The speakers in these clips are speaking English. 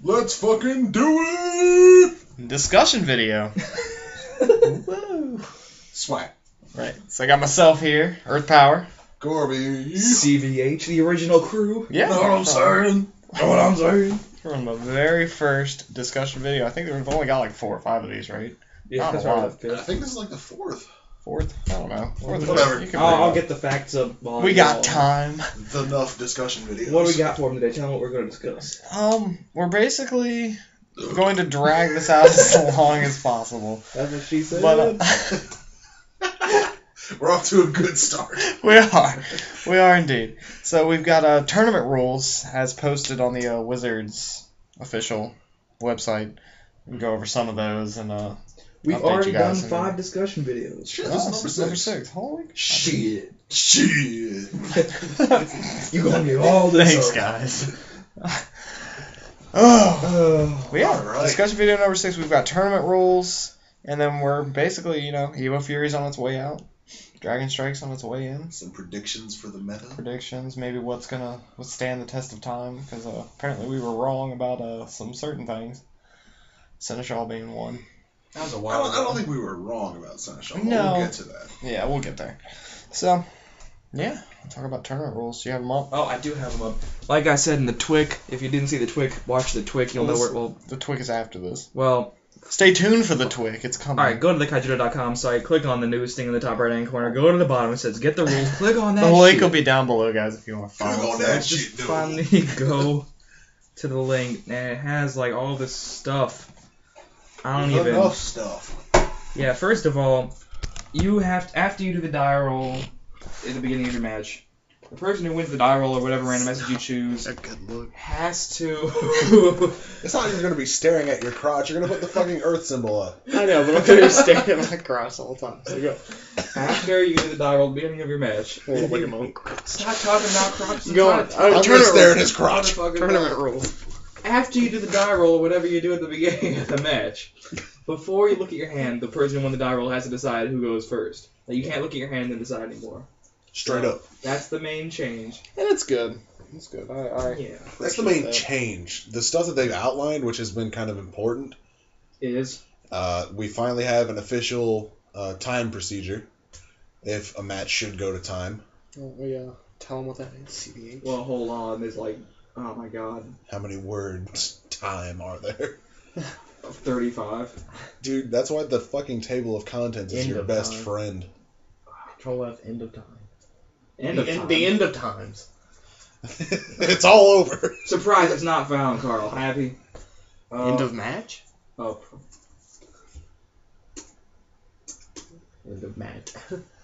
Let's fucking do it! Discussion video. Woo. Swag. Right. So I got myself here, Earth Power. Gorby. CVH, the original crew. Yeah. Know what I'm saying? Know what I'm saying? From the very first discussion video. I think we've only got like 4 or 5 of these, right? Yeah, Not that's a lot. right. I think this is like the 4th. 4th? I don't know. 4th, Whatever. you can I'll read get the facts up. We got time. Enough discussion videos. What do we got for them today? Tell them what we're going to discuss. We're basically going to drag this out as long as possible. That's what she said. But We're off to a good start. we are indeed. So we've got tournament rules as posted on the Wizards official website. We can go over some of those and We've update already you done guys 5 discussion videos. Shit, Oh, this is number 6. Holy Shit. You gonna get all this? Thanks, guys. Oh, we are. Alright. Discussion video number 6. We've got tournament rules, and then we're basically, Evo Fury's on its way out, Dragon Strike's on its way in. Some predictions for the meta. Predictions, maybe what's gonna withstand the test of time, because apparently we were wrong about some certain things. Seneschal being one. That was a I while don't think we were wrong about Seneschal. But No. We'll get to that. Yeah, we'll get there. So, yeah, we'll talk about tournament rules. Do you have them up? Oh, I do have them up. Like I said in the Twic, if you didn't see the Twic, watch the Twic. You'll know where it will. The Twic is after this. Well, Stay tuned for the Twic. It's coming. alright, go to the kaijudo.com site, click on the news thing in the top right hand corner, go to the bottom, it says get the rules, click on that The link shit. will be down below, guys, if you want to Click follow. on us. that Just shit, dude. finally go to the link, and it has like all this stuff. I don't even. Enough stuff. Yeah, first of all, you have after you do the die roll at the beginning of your match, the person who wins the die roll or whatever random message you choose A good look. has to. It's not like you're going to be staring at your crotch. You're going to put the fucking Earth symbol up. I know, but I'm going to stay at my cross all the time. So go. After you do the die roll at the beginning of your match, Hold on, wait a moment. stop talking about crotches. Go on. I'm going to stare at his crotch. Tournament rules. After you do the die roll or whatever you do at the beginning of the match, before you look at your hand, the person who won the die roll has to decide who goes first. Like, you can't look at your hand and decide anymore. Straight up. That's the main change. And it's good. It's good. I Yeah. That's the main change. The stuff that they've outlined, which has been kind of important, Is we finally have an official time procedure if a match should go to time. Tell them what that is. CBH. well, hold on. There's like, oh my god, How many words time are there? 35. Dude, that's why the fucking table of contents is End your of best time. friend. Control F. End of time. End of time. The end of times. It's all over. Surprise! It's not found, Carl. Happy. End of match. Oh. End of match.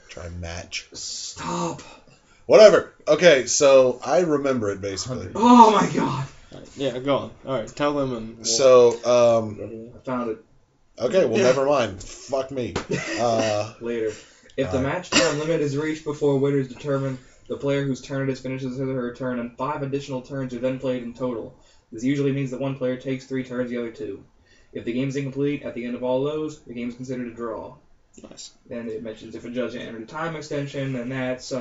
Try match. Stop. Whatever. Okay, so I remember it basically. Oh my god. Yeah, go on. All right, tell them and. So, I found it okay, well, never mind. Fuck me. later. If the match time limit is reached before a winner is determined, the player whose turn it is finishes his or her turn, and 5 additional turns are then played in total. This usually means that one player takes 3 turns, the other 2. If the game is incomplete, at the end of all those, the game is considered a draw. Nice. And it mentions if a judge entered a time extension, then that's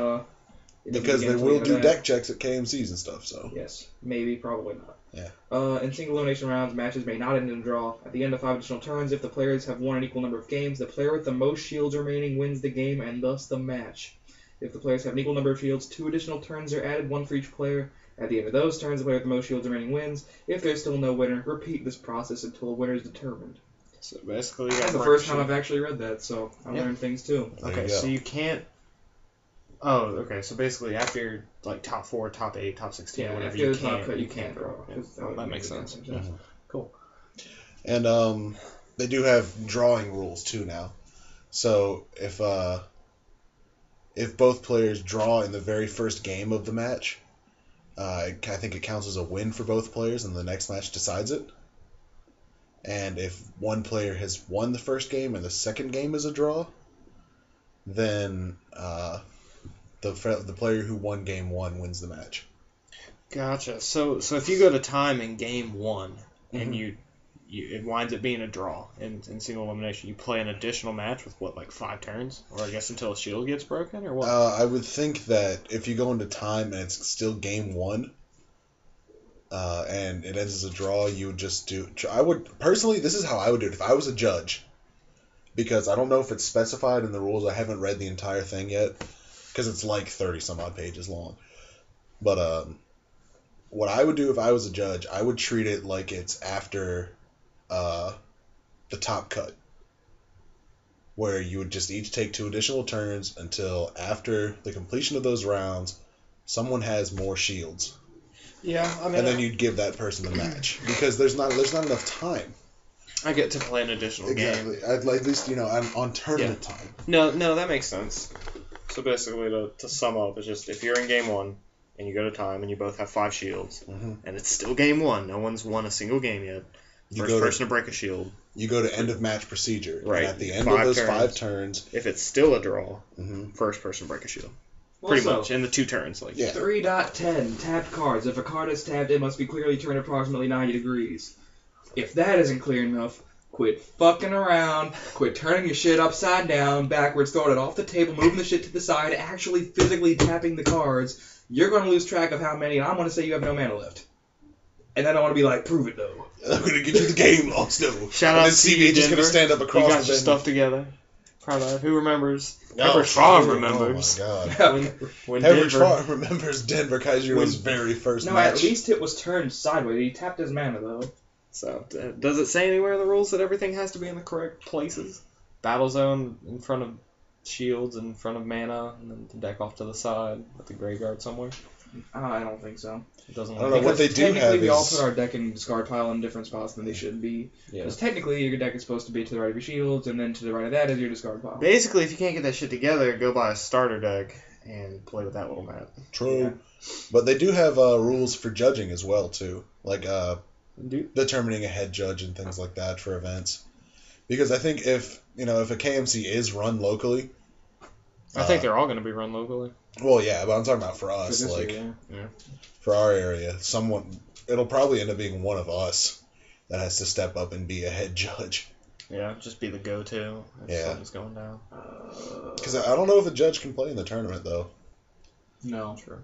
because they will do deck checks at KMCs and stuff, so. Yes, maybe, probably not. Yeah. In single elimination rounds, matches may not end in a draw. At the end of 5 additional turns, if the players have won an equal number of games, the player with the most shields remaining wins the game and thus the match. If the players have an equal number of shields, 2 additional turns are added, 1 for each player. At the end of those turns, the player with the most shields remaining wins. If there's still no winner, repeat this process until a winner is determined. So basically, That's the first time I've actually read that, so I learned things too. There you Okay, go. so you can't. Oh, okay. So basically, after you're like top 4, top 8, top 16, Yeah, whatever, after you the top can't. cut, you can't draw. Yeah. 'Cause Well, would that make makes sense. sense. Yeah. Cool. And they do have drawing rules too now. So if both players draw in the very first game of the match, I think it counts as a win for both players, and the next match decides it. And if one player has won the first game and the second game is a draw, then the player who won game 1 wins the match. Gotcha. So if you go to time in game 1 and it winds up being a draw in single elimination, you play an additional match with what, like 5 turns, or I guess until a shield gets broken, or what? I would think that if you go into time and it's still game 1, and it ends as a draw, you would just do. I would personally, this is how I would do it if I was a judge, because I don't know if it's specified in the rules. I haven't read the entire thing yet, because it's like 30 some odd pages long. But what I would do if I was a judge, I would treat it like it's after the top cut, where you would just each take 2 additional turns until after the completion of those rounds, someone has more shields. Yeah, I mean, and then you'd give that person the match, because there's not enough time. I get to play an additional game. Exactly. I'd like, at least, on tournament time. No, that makes sense. So basically, to sum up, it's just if you're in game 1 and you go to time and you both have 5 shields, and it's still game 1, no one's won a single game yet. First person to break a shield. You go to end of match procedure. Right. And at the end of those 5 turns, if it's still a draw, first person to break a shield. Pretty much, in the 2 turns. 3.10, tapped cards. If a card is tapped, it must be clearly turned approximately 90 degrees. If that isn't clear enough, quit fucking around, quit turning your shit upside down, backwards, throwing it off the table, moving the shit to the side, actually physically tapping the cards. You're going to lose track of how many, and I'm going to say you have no mana left. And then I want to be like, prove it, though. I'm going to get you the game lost, though. Shout out to CB just going to stand up across the the You got your stuff together. Proud of. Who remembers? Pepperidge Farm remembers. Oh, my God. when Pepperidge Farm remembers Denver Kaiju's very first match. No, at least it was turned sideways. He tapped his mana, though. So, does it say anywhere in the rules that everything has to be in the correct places? Battle zone in front of shields, in front of mana, and then the deck off to the side with the graveyard somewhere? I don't think so. It doesn't. I don't know what they do have. Technically, we all put our deck in discard pile in different spots than they should be. Yeah. Because technically, your deck is supposed to be to the right of your shields, and then to the right of that is your discard pile. Basically, if you can't get that shit together, go buy a starter deck and play with that little map. True. Yeah. But they do have rules for judging as well, too. Like determining a head judge and things like that for events. Because I think if a KMC is run locally... I think they're all going to be run locally. Well, yeah, but I'm talking about for us. For our area, it'll probably end up being one of us that has to step up and be a head judge. Yeah, just be the go-to if something's going down. Because I don't know if a judge can play in the tournament, though. No. Sure.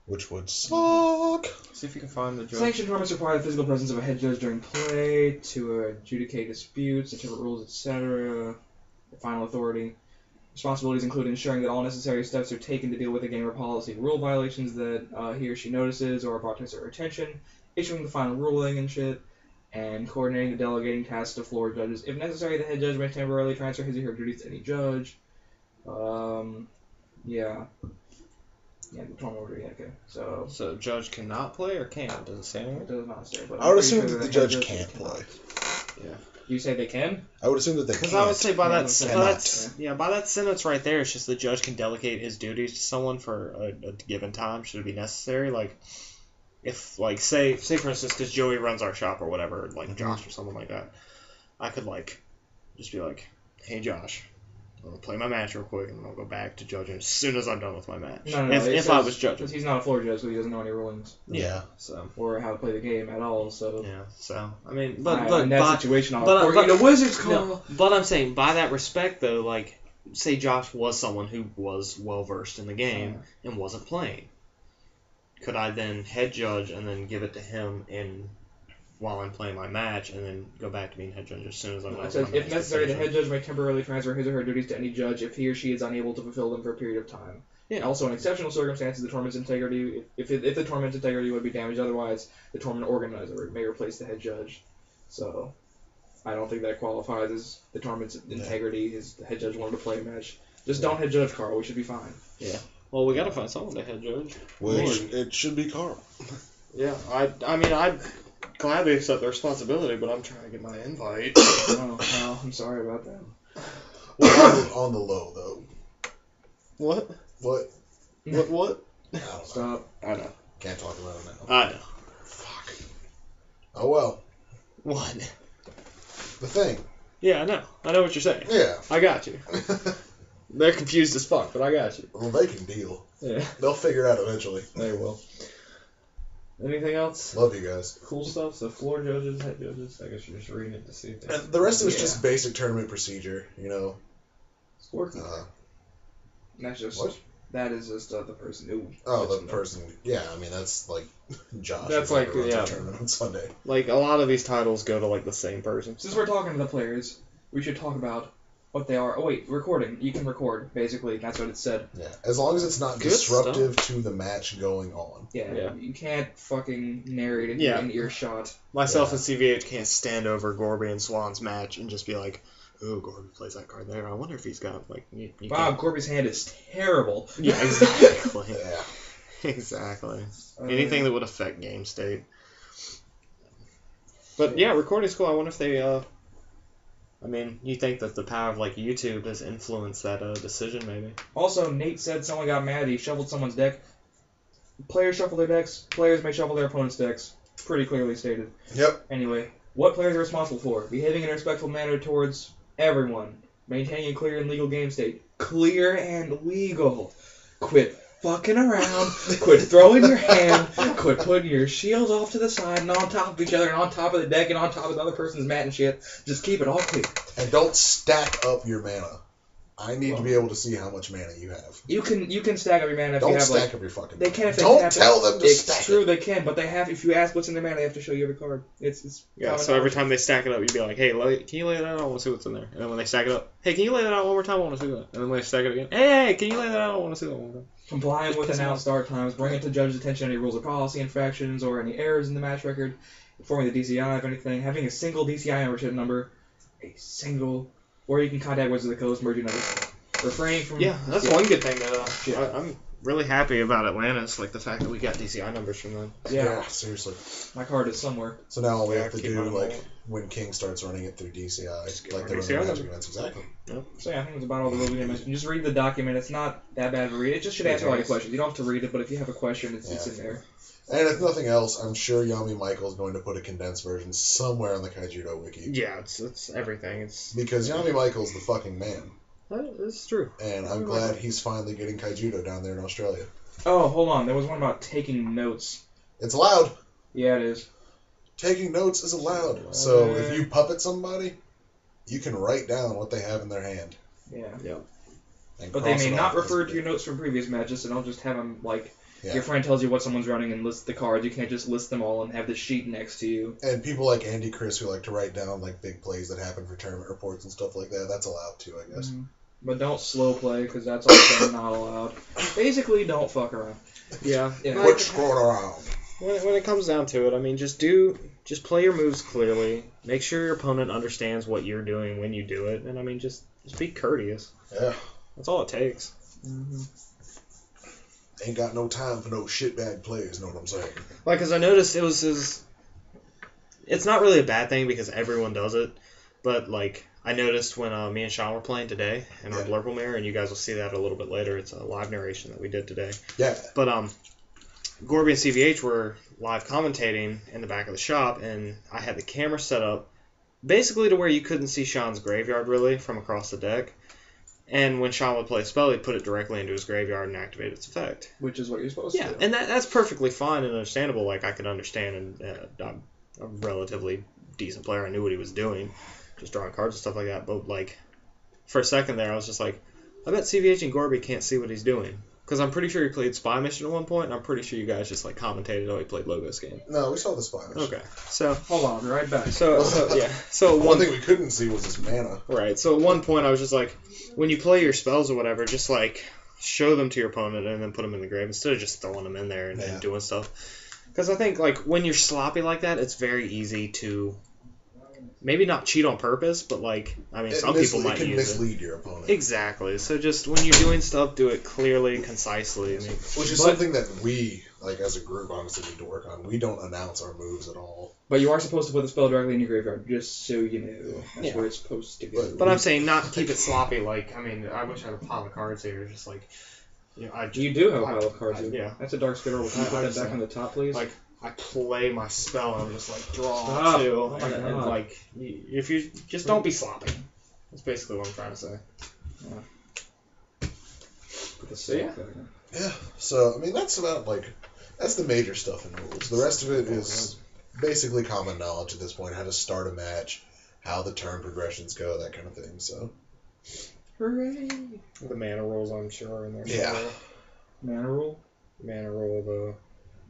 Which would suck. See if you can find the judge. Sanctioned tournaments require the physical presence of a head judge during play to adjudicate disputes, interpret rules, etc. The final authority. Responsibilities include ensuring that all necessary steps are taken to deal with a game or policy rule violations that he or she notices or are brought to her attention, issuing the final ruling and shit, and coordinating the delegating tasks to floor judges. If necessary, the head judge may temporarily transfer his or her duties to any judge. Yeah, the tournament order, yeah, okay. So judge cannot play or can? Does it say anywhere? It does not say, but I would assume that the judge can't play. Yeah. You say they can? I would assume that they can't. Because I would say by that sentence right there, it's just the judge can delegate his duties to someone for a given time, should it be necessary. Like, if, like, say for instance, because Joey runs our shop or whatever, like Josh or someone like that, I could, like, just be like, hey, Josh, I'm going to play my match real quick, and then I'll go back to judging as soon as I'm done with my match. No. If I was judging. Because he's not a floor judge, so he doesn't know any rulings. Yeah. So. Or how to play the game at all, so. Yeah, so, I mean, but in that situation, I'll report you to Wizards call. No, but I'm saying, by that respect, though, like, say Josh was someone who was well-versed in the game and wasn't playing. Could I then head judge and then give it to him while I'm playing my match, and then go back to being head judge as soon as I'm done with my match? If necessary, the head judge may temporarily transfer his or her duties to any judge if he or she is unable to fulfill them for a period of time. Yeah. Also, in exceptional circumstances, the tournament's integrity, if the tournament's integrity would be damaged otherwise, the tournament organizer may replace the head judge. So, I don't think that qualifies as the tournament's integrity. The head judge wanted to play a match. Just don't head judge Carl. We should be fine. Yeah. Well, we got to find someone to head judge. Well, it should be Carl. Yeah. I mean, I'd gladly accept the responsibility, but I'm trying to get my invite. Oh, I'm sorry about that. Well, on the low, though. What? What? What? I don't know. Stop. I know. Can't talk about it now. I know. Fuck. Oh, well. What? The thing. Yeah, I know. I know what you're saying. Yeah. I got you. They're confused as fuck, but I got you. Well, they can deal. Yeah. They'll figure it out eventually. They will. Anything else? Love you guys. Cool stuff. So floor judges, head judges. I guess you're just reading it to see. And the rest of it's just basic tournament procedure, It's working. That's just... What? That is just the person who. Oh, the person. Yeah, I mean that's like Josh. That's who like, runs yeah. the tournament on Sunday. Like, a lot of these titles go to, like, the same person. Since we're talking to the players, we should talk about what they are. Oh wait, recording. You can record. Basically, that's what it said. Yeah, as long as it's not Good disruptive to the match going on. Yeah. You can't fucking narrate it Yeah. in earshot. Myself and CVH can't stand over Gorby and Swan's match and just be like, "Ooh, Gorby plays that card there. I wonder if he's got, like, you Wow, can't." Gorby's hand is terrible. Yeah, exactly. Yeah. Exactly. Anything that would affect game state. But yeah, recording's cool. I wonder if they, I mean, you think that the power of, like, YouTube has influenced that decision, maybe? Also, Nate said someone got mad that he shuffled someone's deck. Players shuffle their decks. Players may shuffle their opponent's decks. Pretty clearly stated. Yep. Anyway, what players are responsible for? Behaving in a respectful manner towards everyone. Maintaining a clear and legal game state. Clear and legal. Quit fucking around. Quit throwing your hand. Quit putting your shields off to the side and on top of each other and on top of the deck and on top of the other person's mat and shit. Just keep it all clear. And don't stack up your mana. I need to be able to see how much mana you have. You can stack up your mana if Don't you have stack up your fucking They mana. can if they Don't have tell them to stack It's true, it. they can, but they have. If you ask what's in their mana, they have to show you every card. It's Yeah, common so every knowledge. time they stack it up, you'd be like, "Hey, can you lay that out? I want to see what's in there." And then when they stack it up, "Hey, can you lay that out one more time? I want to see that." And then when they stack it again, "Hey, can you lay that out? I want to see that one more time." Complying with Just announced start times, bringing to judge's attention any rules or policy infractions or any errors in the match record, informing the DCI of anything, having a single DCI membership number, or you can contact Wizards of the Coast, merging numbers. Refraining from... Yeah, that's one good thing that I'm really happy about Atlantis, like the fact that we got DCI numbers from them. Yeah, Seriously. my card is somewhere. So now all we have to keep do, mine like, on. when King starts running it through DCI, Just get like our they run DCI the Magic number. events, exactly. So yeah, I think it's about all the rules we mentioned. Just read the document. It's not that bad to read. It just should answer a lot of questions. You don't have to read it, but if you have a question, it's in there. And if nothing else, I'm sure Yami Michael's going to put a condensed version somewhere on the Kaijudo wiki. Yeah, it's everything. It's Because Yami Michael's the fucking man. It's true. And I'm glad he's finally getting Kaijudo down there in Australia. Oh, hold on. There was one about taking notes. It's allowed. Yeah, it is. Taking notes is allowed. So if you puppet somebody, you can write down what they have in their hand. Yeah. And But they cross may it not off refer as to your notes from previous matches, so don't just have them, like, Yeah. your friend tells you what someone's running and lists the cards. You can't just list them all and have the sheet next to you. And people like Andy Chris who like to write down like big plays that happen for tournament reports and stuff like that, that's allowed too, I guess. But don't slow play, because that's also not allowed. Basically, don't fuck around. Yeah. Yeah. Quit screwing around. When it comes down to it, I mean, just play your moves clearly. Make sure your opponent understands what you're doing when you do it, and I mean, just be courteous. Yeah. That's all it takes. Ain't got no time for no shitbag plays, know what I'm saying? Like, because I noticed it's not really a bad thing because everyone does it, but, like, I noticed when me and Sean were playing today in our Blurple Mirror, and you guys will see that a little bit later. It's a live narration that we did today. Yeah. But Gorby and CVH were live commentating in the back of the shop, and I had the camera set up basically to where you couldn't see Sean's graveyard, really, from across the deck. And when Sean would play a spell, he'd put it directly into his graveyard and activate its effect. Which is what you're supposed to do. And that's perfectly fine and understandable. Like, I could understand, and I'm a relatively decent player. I knew what he was doing, just drawing cards and stuff like that. But, like, for a second there, I was just like, I bet CVH and Gorby can't see what he's doing. Because I'm pretty sure he played Spy Mission at one point, and I'm pretty sure you guys just, like, commentated, oh, he played Logos game. No, we saw the Spanish. Okay. So, Hold on, I'll be right back. So yeah. So One thing we couldn't see was his mana. Right. So at one point, I was just like, when you play your spells or whatever, just like show them to your opponent and then put them in the grave instead of just throwing them in there and doing stuff. Because I think like when you're sloppy like that, it's very easy to maybe not cheat on purpose, but like I mean, some people might can use mislead your opponent. Exactly. So just when you're doing stuff, do it clearly, concisely. I mean, Which is something that we, like as a group, honestly need to work on. We don't announce our moves at all. But you are supposed to put the spell directly in your graveyard, just so you know. That's where it's supposed to go. But I'm saying not keep it sloppy. Like I mean, I wish I had a pile of cards here, just like. You know, You do have a pile of cards. Yeah. That's a dark spittle. Can you put that back on the top, please? Like, I play my spell and I'm just like, draw Stop. two. Oh my and God. like, if you just don't be sloppy. That's basically what I'm trying to say. Put the So, yeah. back on. Yeah. So I mean, that's about like that's the major stuff in rules. The rest of it is basically common knowledge at this point. How to start a match, how the turn progressions go, that kind of thing. So. Hooray! The mana rolls, I'm sure, in there. Yeah. somewhere. Mana rule? Mana rule,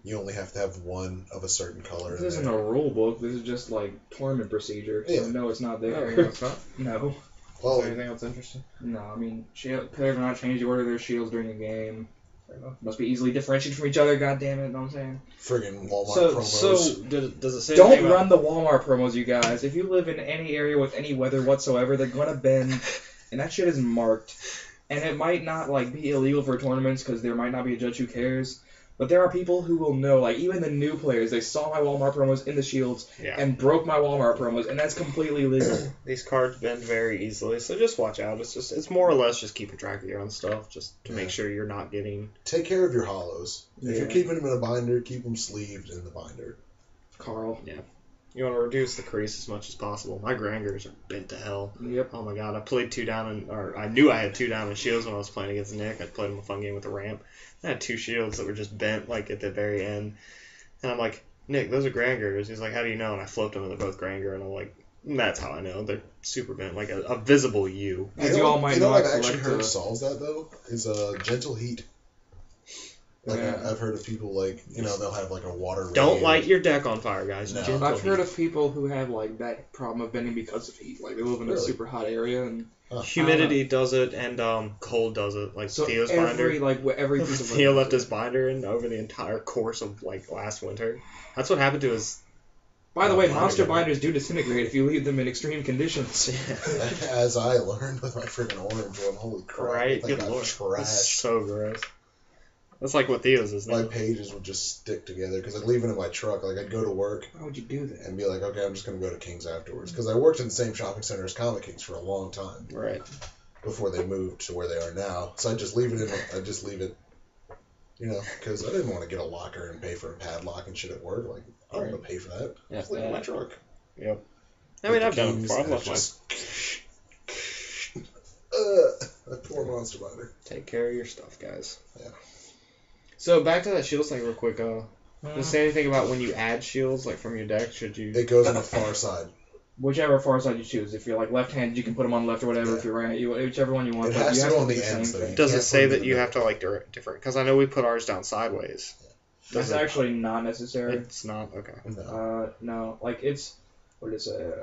You only have to have one of a certain color. This in isn't there. a rule book. This is just like tournament procedure. So Yeah. no, it's not there. No, it's not. No. Well, Is there anything else interesting? No, I mean, players are not change the order of their shields during the game. Must be easily differentiated from each other, goddammit, know what I'm saying? friggin' Walmart So, promos. does it say Don't anything run the Walmart promos, you guys. If you live in any area with any weather whatsoever, they're gonna bend, and that shit is marked. And it might not like be illegal for tournaments because there might not be a judge who cares. But there are people who will know, like even the new players, they saw my Walmart promos in the shields and broke my Walmart promos, and that's completely legal. These cards bend very easily, so just watch out. It's more or less just keeping track of your own stuff, just to make sure you're not getting. Take care of your hollows. If Yeah. you're keeping them in a binder, keep them sleeved in the binder. Carl. Yeah. You want to reduce the crease as much as possible. My Grangers are bent to hell. Yep. Oh my god, I played I knew I had 2 diamond shields when I was playing against Nick. I played him a fun game with the ramp. I had 2 shields that were just bent like at the very end. And I'm like, Nick, those are Grangers. He's like, how do you know? And I flipped them and they're both Granger. And I'm like, that's how I know. They're super bent, like a visible U. As you all might you know know, what I I've actually collect heard solves that though is gentle heat. Like Yeah. I've heard of people like they'll have like a water. Don't radiator. light your deck on fire, guys. No. Gentle I've heard heat. of people who have like that problem of bending because of heat. Like they live in a Really? super hot area, and Humidity does it, and cold does it. Like so Theo's every binder. every piece of Theo left his binder in over the entire course of like last winter. That's what happened to his. By the way, binder. monster binders do disintegrate if you leave them in extreme conditions. As I learned with my freaking orange one, holy crap! Right? That Good got lord. That's trashed. so gross. That's like what Theo's is now. My pages would just stick together because I'd leave it in my truck. Like I'd go to work Why would you do that? and be like, okay, I'm just gonna go to King's afterwards because I worked in the same shopping center as Comic Kings for a long time Right. before they moved to where they are now. So I just leave it in. I just leave it, because I didn't want to get a locker and pay for a padlock and shit at work. Like I don't want to pay for that. Yeah. Just leave it in my truck. Yep. I mean, I've done it Kings, before. I've and left it's my. just a poor monster binder. Take care of your stuff, guys. Yeah. So back to that shields thing real quick. Does it say anything about when you add shields, like from your deck? Should you? It goes on the far side. Whichever far side you choose. If you're like left-handed, you can put them on left or whatever. Yeah. If you're right, whichever one you want. It but has you to have go on do the same ends, though. thing. Does can't it say put them that in you the have to like different? Because I know we put ours down sideways. That's actually not necessary. It's not okay. No. No, like it's what is it?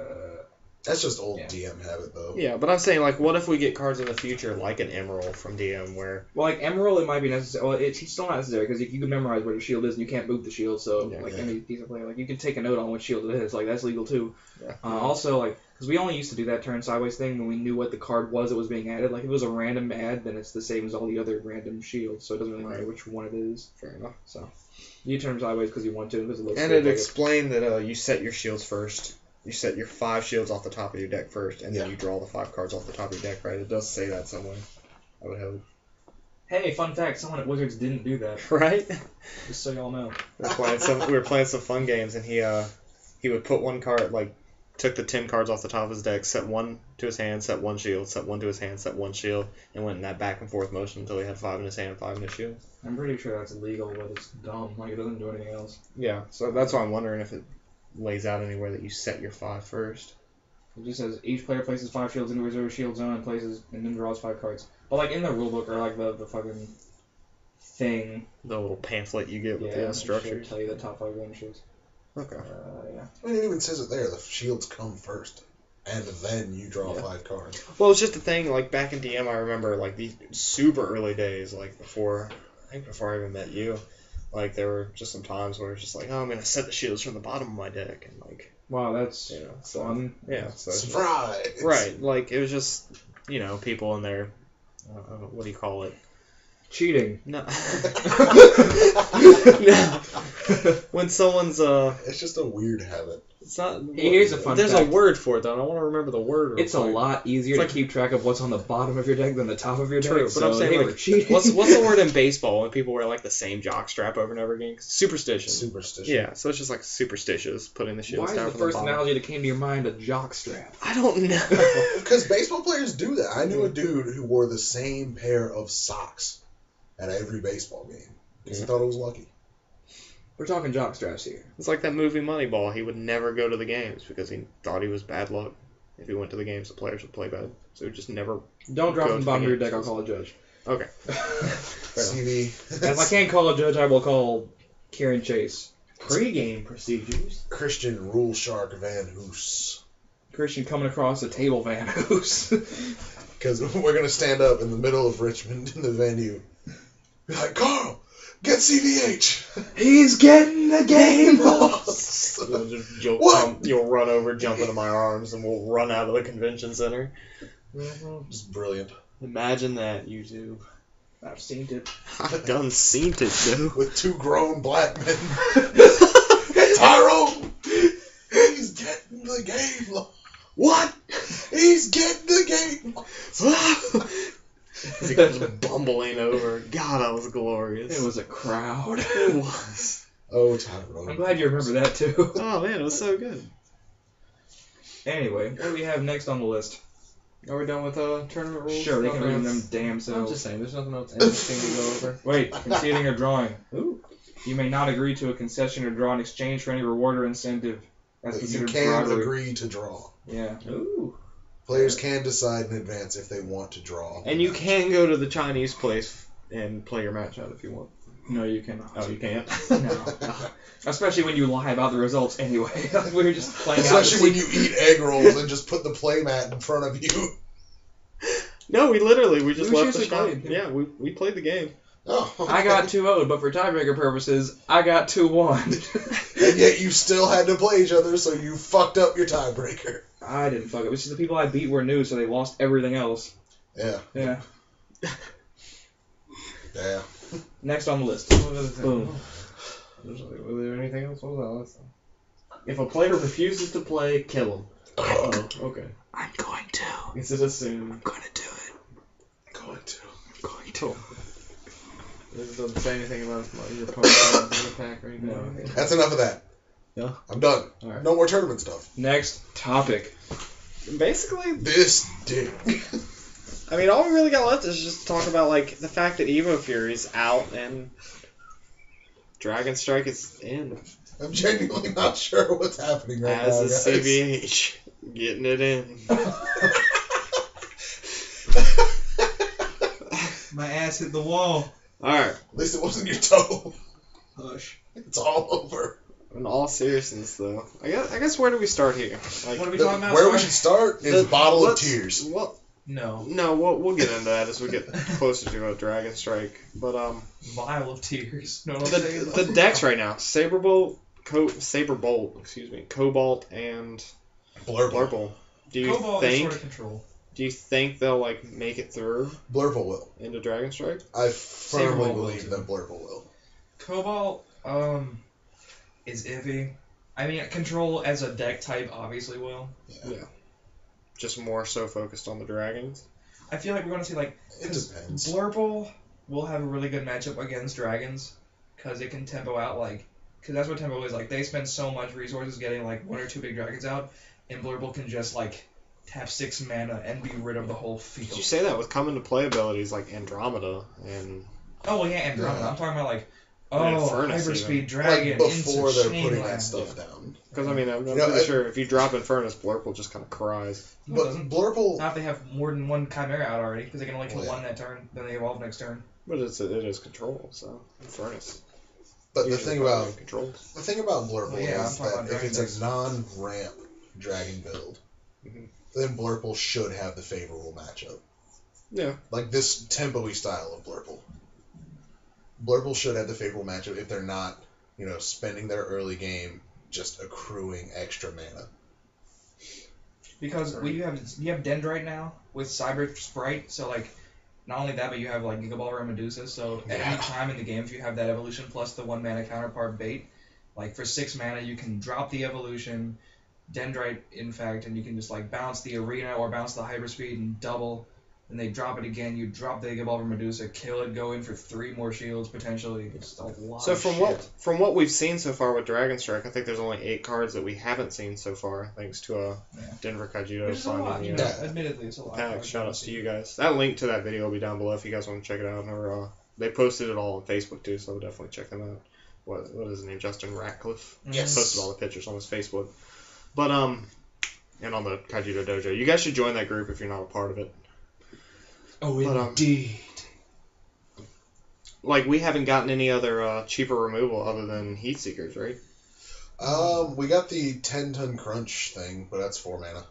That's just old Yeah. DM habit, though. Yeah, but I'm saying like, what if we get cards in the future like an Emerald from DM where? Well, like Emerald, it might be necessary. Well, it's still not necessary because you can memorize where your shield is and you can't move the shield. So, Yeah. like Yeah. any piece of player, like you can take a note on what shield it is. Like that's legal too. Yeah. Also, like because we only used to do that turn sideways thing when we knew what the card was that was being added. Like if it was a random add, then it's the same as all the other random shields. So it doesn't really matter Right. which one it is. Fair enough. So you turn sideways because you want to because it looks. And cool, it like explained that you set your shields first. You set your 5 shields off the top of your deck first, and then Yeah. you draw the 5 cards off the top of your deck, right? It does say that somewhere. I would hope. Hey, fun fact: someone at Wizards didn't do that. Right? Just so y'all know. We were playing some fun games, and he would put one card, like, took the 10 cards off the top of his deck, set 1 to his hand, set 1 shield, set 1 to his hand, set 1 shield, and went in that back and forth motion until he had 5 in his hand, 5 in his shield. I'm pretty sure that's illegal, but it's dumb. Like it doesn't do anything else. Yeah, so that's why I'm wondering if it lays out anywhere that you set your 5 first. It just says each player places 5 shields into reserve shield zone and then draws 5 cards. But like in the rulebook or like the fucking thing, The little pamphlet you get with it the should instructions. tell you the top 5 game shields. Okay. Yeah. I mean, it even says it there. The shields come first, and then you draw Yeah. 5 cards. Well, it's just the thing, like, back in DM, I remember, like, these super early days, like, before I even met you, like, there were just some times where it's just like, oh, I'm going to set the shields from the bottom of my deck, and, like, Wow, that's so, fun. yeah. So it's just- Surprise! right, like, it was just, people in there, what do you call it? Cheating. No. No. When someone's, It's just a weird habit. it's not, Here's a fun there's fact. a word for it, though, and I want to remember the word. real It's a quick. lot easier It's to like- keep track of what's on the bottom of your deck than the top of your deck. True, but so I'm saying, they like, were cheating. What's the word in baseball when people wear like the same jock strap over and over again? Superstition. Superstition. Yeah, so it's just like superstitious, putting the shields Why is down the from first bottom. analogy that came to your mind a jock strap? I don't know. Because baseball players do that. I knew a dude who wore the same pair of socks at every baseball game because he thought it was lucky. We're talking jock straps here. It's like that movie Moneyball. He would never go to the games because he thought he was bad luck. If he went to the games, the players would play bad. So he would just never. Don't drop Go from the to bottom the of your deck. games. I'll call a judge. Okay. CV. As I can't call a judge, I will call Kieran Chase. Pre-game procedures. Christian Rule Shark Van Hoos. Christian coming across the table, Van Hoos. Because we're going to stand up in the middle of Richmond in the venue. Be like, Carl, get CVH. He's getting the game lost. You'll run over, jump into my arms, and we'll run out of the convention center. Just brilliant. Imagine that, YouTube. I've seen it. I've done seen it, though. With two grown black men. Tyrone! He's getting the game lost. What? He's getting the game lost. He comes bumbling over. God, that was glorious. It was a crowd. It was. Oh, Tyrone. I'm glad you remember that, too. Oh, man, it was so good. Anyway, what do we have next on the list? Are we done with tournament rules? Sure, they can Nothing read them else? damn I'm selves. just saying, there's nothing else interesting to go over. Wait, conceding or drawing. Ooh. You may not agree to a concession or draw in exchange for any reward or incentive. That's But you considered can bribery. agree to draw. Yeah. Ooh. Players can decide in advance if they want to draw. And you can go to the Chinese place and play your match out if you want. No, you cannot. Oh, you can't? No. Especially when you lie about the results anyway. We were just playing Especially when out. you eat egg rolls and just put the play mat in front of you. No, we just We left the seriously shop. played, yeah. Yeah, we played the game. Oh. I got 2-0, but for tiebreaker purposes, I got 2-1. And yet you still had to play each other, so you fucked up your tiebreaker. I didn't fuck it. It was just the people I beat were new, so they lost everything else. Yeah. Yeah. Yeah. Next on the list. Boom. Was there anything else? What was that last time? If a player refuses to play, kill him. Oh, okay. I'm going to. Is it assumed? I'm going to do it. Going to. I'm going to. This doesn't say anything about your opponent's attack or anything. No. That's enough of that. Yeah. I'm done. All right. No more tournament stuff. Next topic. Basically, This dick. I mean, all we really got left is just talk about like the fact that Evo Fury's out and Dragon Strike is in. I'm genuinely not sure what's happening right As now, is guys. CBH. Getting it in. My ass hit the wall. Alright. At least it wasn't your toe. Hush. It's all over. In all seriousness, though, I guess where do we start here? Like, What are we talking about? Where we Sorry? should start is Bottle of let's- Tears. Well, No. no, we'll get into that as we get closer to a Dragon Strike. But Vial of tears. No, what I'm saying? the decks right now: Saberbolt, Cobalt, and Blurple. Do you Cobalt is sort of control. Do you think they'll like make it through Blurple will. into Dragon Strike? I firmly Saberbolt believe will. that Blurple will. Cobalt, is iffy. I mean, control as a deck type obviously will. Yeah. Just more so focused on the dragons. I feel like we're going to see, like, It 'cause depends. Blurple will have a really good matchup against dragons because it can tempo out, like, because that's what tempo is. Like, they spend so much resources getting, like, 1 or 2 big dragons out, and Blurple can just, like, tap 6 mana and be rid of the whole field. Did you say that with come into play abilities like Andromeda and Oh, well, yeah, Andromeda. Yeah. I'm talking about, like, And oh, Furnace Hyperspeed even. Dragon Like before into they're putting Chainland. that stuff down. because I mean I'm You know, pretty it- sure if you drop Infernus, Blurple just kind of cries. No, it But doesn't. Blurple, Not if they have more than 1 Chimera out already, because they can only kill Well, yeah. 1 that turn, then they evolve next turn. But it is control, so Infernus. but the Usually thing about probably controls. Blurple Oh, yeah, is I'm talking that about if it's dragon a non-ramp dragon build, Mhm. then Blurple should have the favorable matchup. Yeah. Like this tempo-y style of Blurple. Blurple should have the favorable matchup if they're not, spending their early game just accruing extra mana. Because you have Dendrite now with Cyber Sprite, so like not only that, but you have like Gigabalra and Medusa. So at Yeah. any time in the game, if you have that evolution plus the 1 mana counterpart bait, like for 6 mana, you can drop the evolution, Dendrite in fact, and you can just like bounce the arena or bounce the hyperspeed and double. Then they drop it again. You drop the Gigabalra Medusa, kill it, go in for 3 more shields potentially. It's a lot. So of from shit. what we've seen so far with Dragon Strike, I think there's only 8 cards that we haven't seen so far, thanks to Yeah. Denver Kaijudo Which is a lot, finding you the know. Yeah. Admittedly, it's a lot. pack. Shout outs to you guys. That link to that video will be down below if you guys want to check it out. Or they posted it all on Facebook too, so definitely check them out. What is his name? Justin Ratcliffe. Yes. Posted all the pictures on his Facebook. But and on the Kaijudo Dojo. You guys should join that group if you're not a part of it. Oh, But, indeed. like we haven't gotten any other cheaper removal other than Heat Seekers, right? We got the 10-ton crunch thing, but that's 4 mana.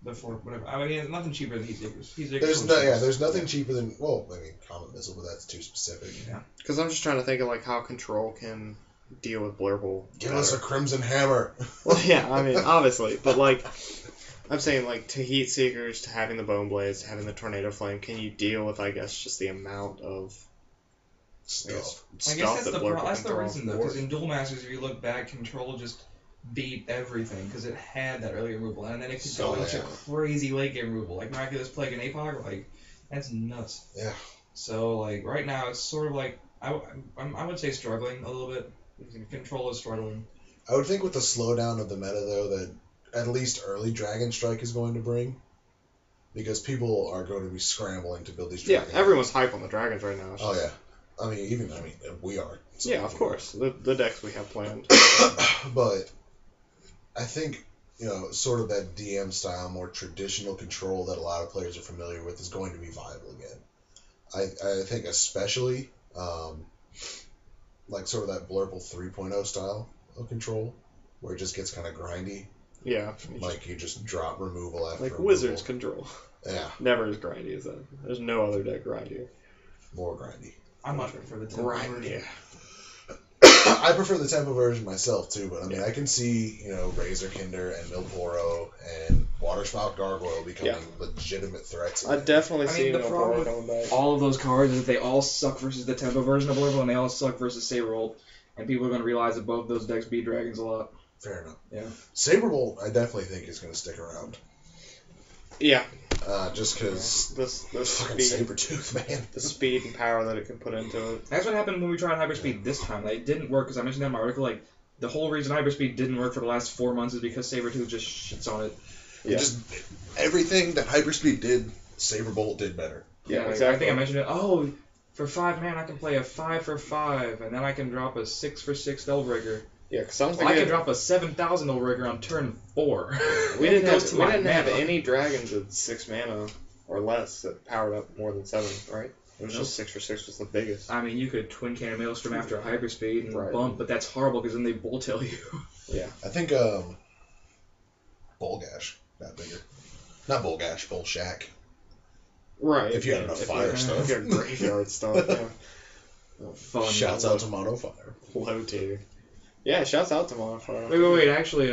The 4, whatever. I mean, nothing cheaper than Heat Seekers. There's nothing cheaper than, well, I mean, Comet Missile, but that's too specific. Yeah. Because I'm just trying to think of like how Control can deal with Blurple. Give us a Crimson Hammer. Well, yeah, I mean, obviously, but like, I'm saying like to Heat Seekers, to having the Bone Blades, to having the Tornado Flame, can you deal with, I guess, just the amount of Stuff. I guess that's Blurple the reason, though, because forward? in Duel Masters, if you look back, Control just beat everything, because it had that early removal, and then it could go into crazy late game removal, like Miraculous Plague and APOG, like, that's nuts. Yeah. So, like, right now, it's sort of like, I would say struggling a little bit. Control is struggling. I would think with the slowdown of the meta, though, that at least early Dragon Strike is going to bring, because people are going to be scrambling to build these dragons. Yeah, everyone's hype on the dragons right now. Oh, yeah. I mean, we are. So Yeah, of course. The decks we have planned. But I think, sort of that DM style, more traditional Control that a lot of players are familiar with is going to be viable again. I think especially, like sort of that Blurple 3.0 style of Control, where it just gets kind of grindy. Yeah. Like you just drop removal after like removal. Wizards Control. Yeah. Never as grindy as that. There's no other deck grindier. More grindy. I much prefer the tempo version. I prefer the tempo version myself too, but I mean I can see, Razorkinder and Milporo and Waterspout Gargoyle becoming legitimate threats. I definitely see the problem coming back. all of those cards is that they all suck versus the tempo version of Blurple, and they all suck versus Saberbolt, and people are going to realize that both those decks beat dragons a lot. Fair enough. Yeah. Saberbolt, I definitely think is going to stick around. Yeah. Just because this fucking speed, Sabertooth, man. the speed and power that it can put into it. That's what happened when we tried Hyperspeed this time. Like, it didn't work, because I mentioned that in my article, like, the whole reason Hyperspeed didn't work for the last 4 months is because Sabertooth just shits on it. Yeah. Everything that Hyperspeed did, Saberbolt did better. Yeah, exactly. I think I mentioned it. Oh, for 5 mana I can play a 5 for 5, and then I can drop a 6 for 6 Spellbreaker. Yeah, because I can drop a 7,000 Spellbreaker on turn 4. We didn't have any dragons with 6 mana or less that powered up more than 7, right? It was just 6 for 6 was the biggest. I mean, you could Twin Cannon Maelstrom after a Hyperspeed and Right. bump, but that's horrible because then they Bull Tail you. Yeah. I think Bolgash got bigger. Not Bolgash, Bolshak. Right. If you have enough fire stuff. If you have graveyard stuff, yeah. Fun. Shouts out to Mono Fire. Low tier. Yeah, shouts out to Modifier. Wait. Actually,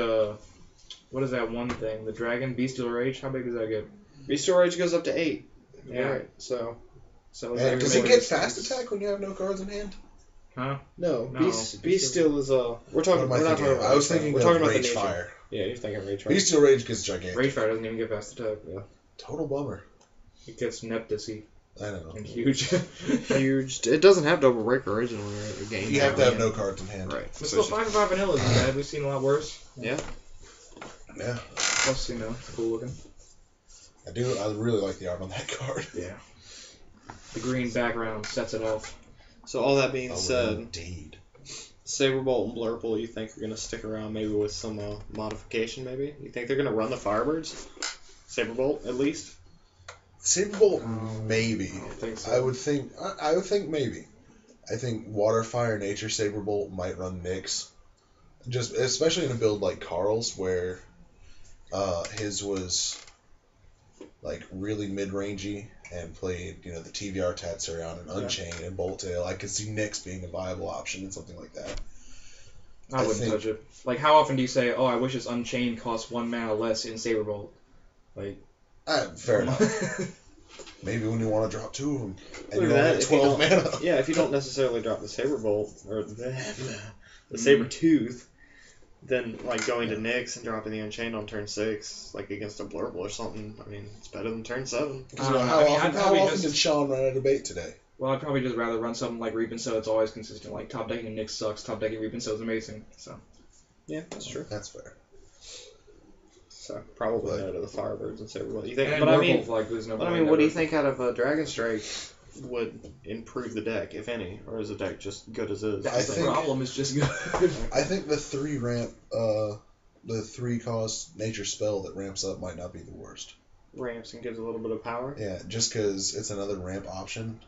what is that one thing? The Dragon Bestial Rage? How big does that get? Bestial Rage goes up to 8. Yeah. Right, so And does it get fast attack when you have no cards in hand? Huh? No, No. Bestial is we're talking. What am I We're not thinking talking of? about. I was thinking we're of talking about the Rage nature. Fire. Yeah, you're thinking Rage Fire. Bestial Rage gets gigantic. Rage Fire doesn't even get fast attack. Yeah. Total bummer. It gets Neptusy I don't know. and huge. Huge. It doesn't have double break originally, right? The game. You have to have no cards in hand. Right. But still, 5 for 5 vanilla isn't bad. We've seen a lot worse. Yeah. Yeah. Plus, it's cool looking. I really like the art on that card. Yeah. The green background sets it off. So all that being Oh, said, indeed. Saberbolt and Blurple, you think are going to stick around maybe with some modification maybe? You think they're going to run the Firebirds? Saberbolt, at least? Saberbolt, maybe. I don't think so. I would think maybe. I think Water, Fire, Nature Saberbolt might run Nyx. Just especially in a build like Carl's where his was like really mid-rangey and played, the TVR Tatsurion and Unchained and Bolt Tail. I could see Nyx being a viable option and something like that. I wouldn't touch it. Like, how often do you say, I wish this Unchained costs 1 mana less in Saberbolt? Like, Fair enough. Maybe when you want to drop 2 of them and Look you at only that, have if you 12 mana. Yeah, if you don't necessarily drop the Saberbolt or the Sabertooth, then like going to Nyx and dropping the Unchained on turn 6, like against a Blurble or something, I mean, it's better than turn 7. How often did Sean run out of bait today? Well, I'd probably just rather run something like Reap and Sow. It's always consistent. Like, top decking Nyx sucks. Top decking Reap and Sow is amazing. So. Yeah, that's true. That's fair. So probably no to the Firebirds and Saberbolt. You think? And But I mean, like, there's no what do you think out of a Dragon Strike would improve the deck, if any, or is the deck just good as is? That's the problem. It's just good. I think the 3 ramp, the 3 cost nature spell that ramps up might not be the worst. Ramps and gives a little bit of power. Yeah, just because it's another ramp option.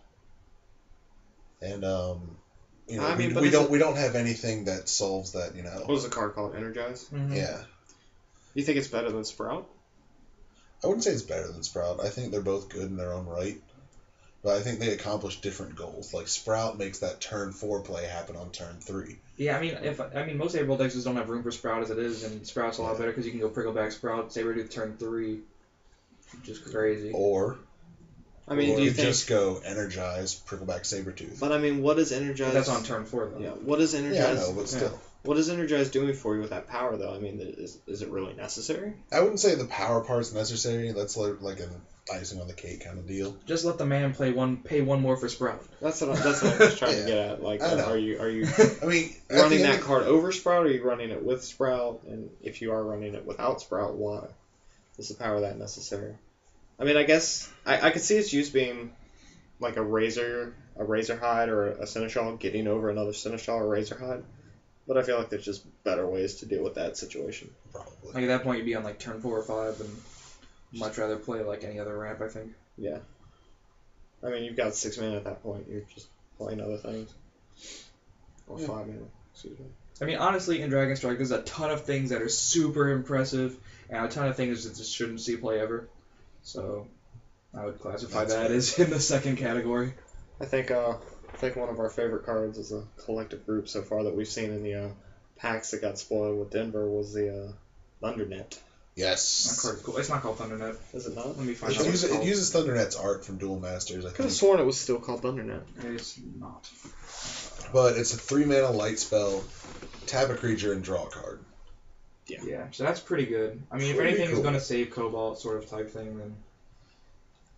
And I mean, but we don't have anything that solves that. What was the card called? Energize? Mm-hmm. Yeah. You think it's better than Sprout? I wouldn't say it's better than Sprout. I think they're both good in their own right. But I think they accomplish different goals. Like Sprout makes that turn 4 play happen on turn 3. Yeah, I mean, most Saber decks just don't have room for Sprout as it is, and Sprout's a lot better because you can go Prickleback Sprout, Sabertooth turn 3, which is crazy. Or I mean, do you think just go Energize, Prickleback Sabertooth? But I mean, what is Energize? But that's on turn 4 though. Yeah. What is Energize? Yeah, I know, but still. What is Energize doing for you with that power, though? I mean, is it really necessary? I wouldn't say the power part's necessary. That's like an icing on the cake kind of deal. Just let the man pay one more for Sprout. That's what I'm just trying to get at. Like, I know. are you I mean, running that card over Sprout, or are you running it with Sprout? And if you are running it without Sprout, why? Is the power that necessary? I mean, I guess I could see its use being like a Razor Hide or a Seneschal getting over another Seneschal or Razor Hide. But I feel like there's just better ways to deal with that situation. Probably. Like at that point, you'd be on like turn 4 or 5, and much rather play like any other ramp, I think. Yeah. I mean, you've got 6 mana at that point. You're just playing other things. Or 5 mana, excuse me. I mean, honestly, in Dragon Strike, there's a ton of things that are super impressive, and a ton of things that just shouldn't see play ever. So, I would classify that as in the second category. I think one of our favorite cards as a collective group so far that we've seen in the packs that got spoiled with Denver was the Thundernet. Yes. That card's cool. It's not called Thundernet. Is it not? Let me find It out. uses Thundernet's art from Duel Masters, I I could have think. sworn it was still called Thundernet. It's not. But it's a 3-mana light spell, tap a creature, and draw a card. Yeah, so that's pretty good. I mean, if Pretty anything is cool. going to save Cobalt sort of type thing, then...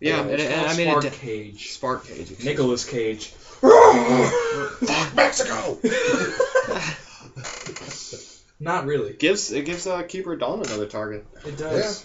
Yeah, I mean, Spark Cage. Spark Cage. excuse me. Nicolas Cage. Fuck Mexico! Not really. It gives Keeper Dawn another target, It does.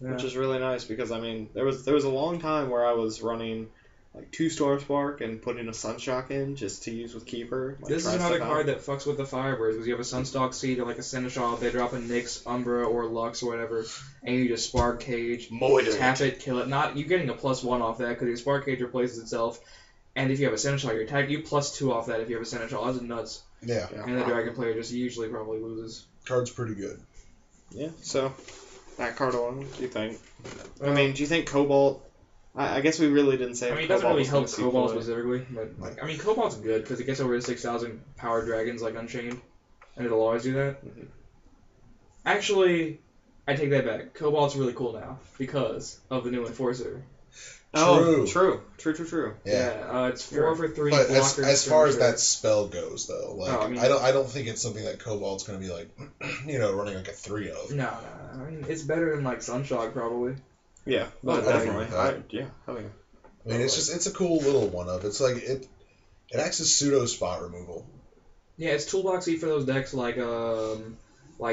Yeah. which is really nice because I mean there was a long time where I was running like 2 Storm Spark and putting a Sunshock in just to use with Keeper. Like, This is try another stuff out. card that fucks with the Firebirds, because you have a Sunstalk Seed or like a Seneschal, they drop a Nyx, Umbra, or Lux or whatever, and you just Spark Cage, tap it, kill it. You're getting a +1 off that, because your Spark Cage replaces itself, and if you have a Seneschal, you're attack, you +2 off that if you have a Seneschal. That's nuts. Yeah. And the Dragon player just usually probably loses. Card's pretty good. Yeah, so that card alone, what do you think? I mean, do you think Cobalt... I guess we really didn't say I mean, it Cobalt doesn't really was gonna help see Cobalt play. specifically, but like, I mean, Cobalt's good because it gets over to 6,000 power dragons like Unchained, and it'll always do that. Mhm. Actually, I take that back. Cobalt's really cool now because of the new Enforcer. Oh, true. Yeah. It's 4 for 3 But blockers. as far as turn that spell goes, though, like Oh, I mean- I don't think it's something that Cobalt's going to be like, running like a 3 of. No. I mean, it's better than like Sunshock probably. Yeah, Well, but I agree definitely. with that. Hell yeah. I mean, it's a cool little one of. It's like it acts as pseudo spot removal. Yeah, it's toolboxy for those decks like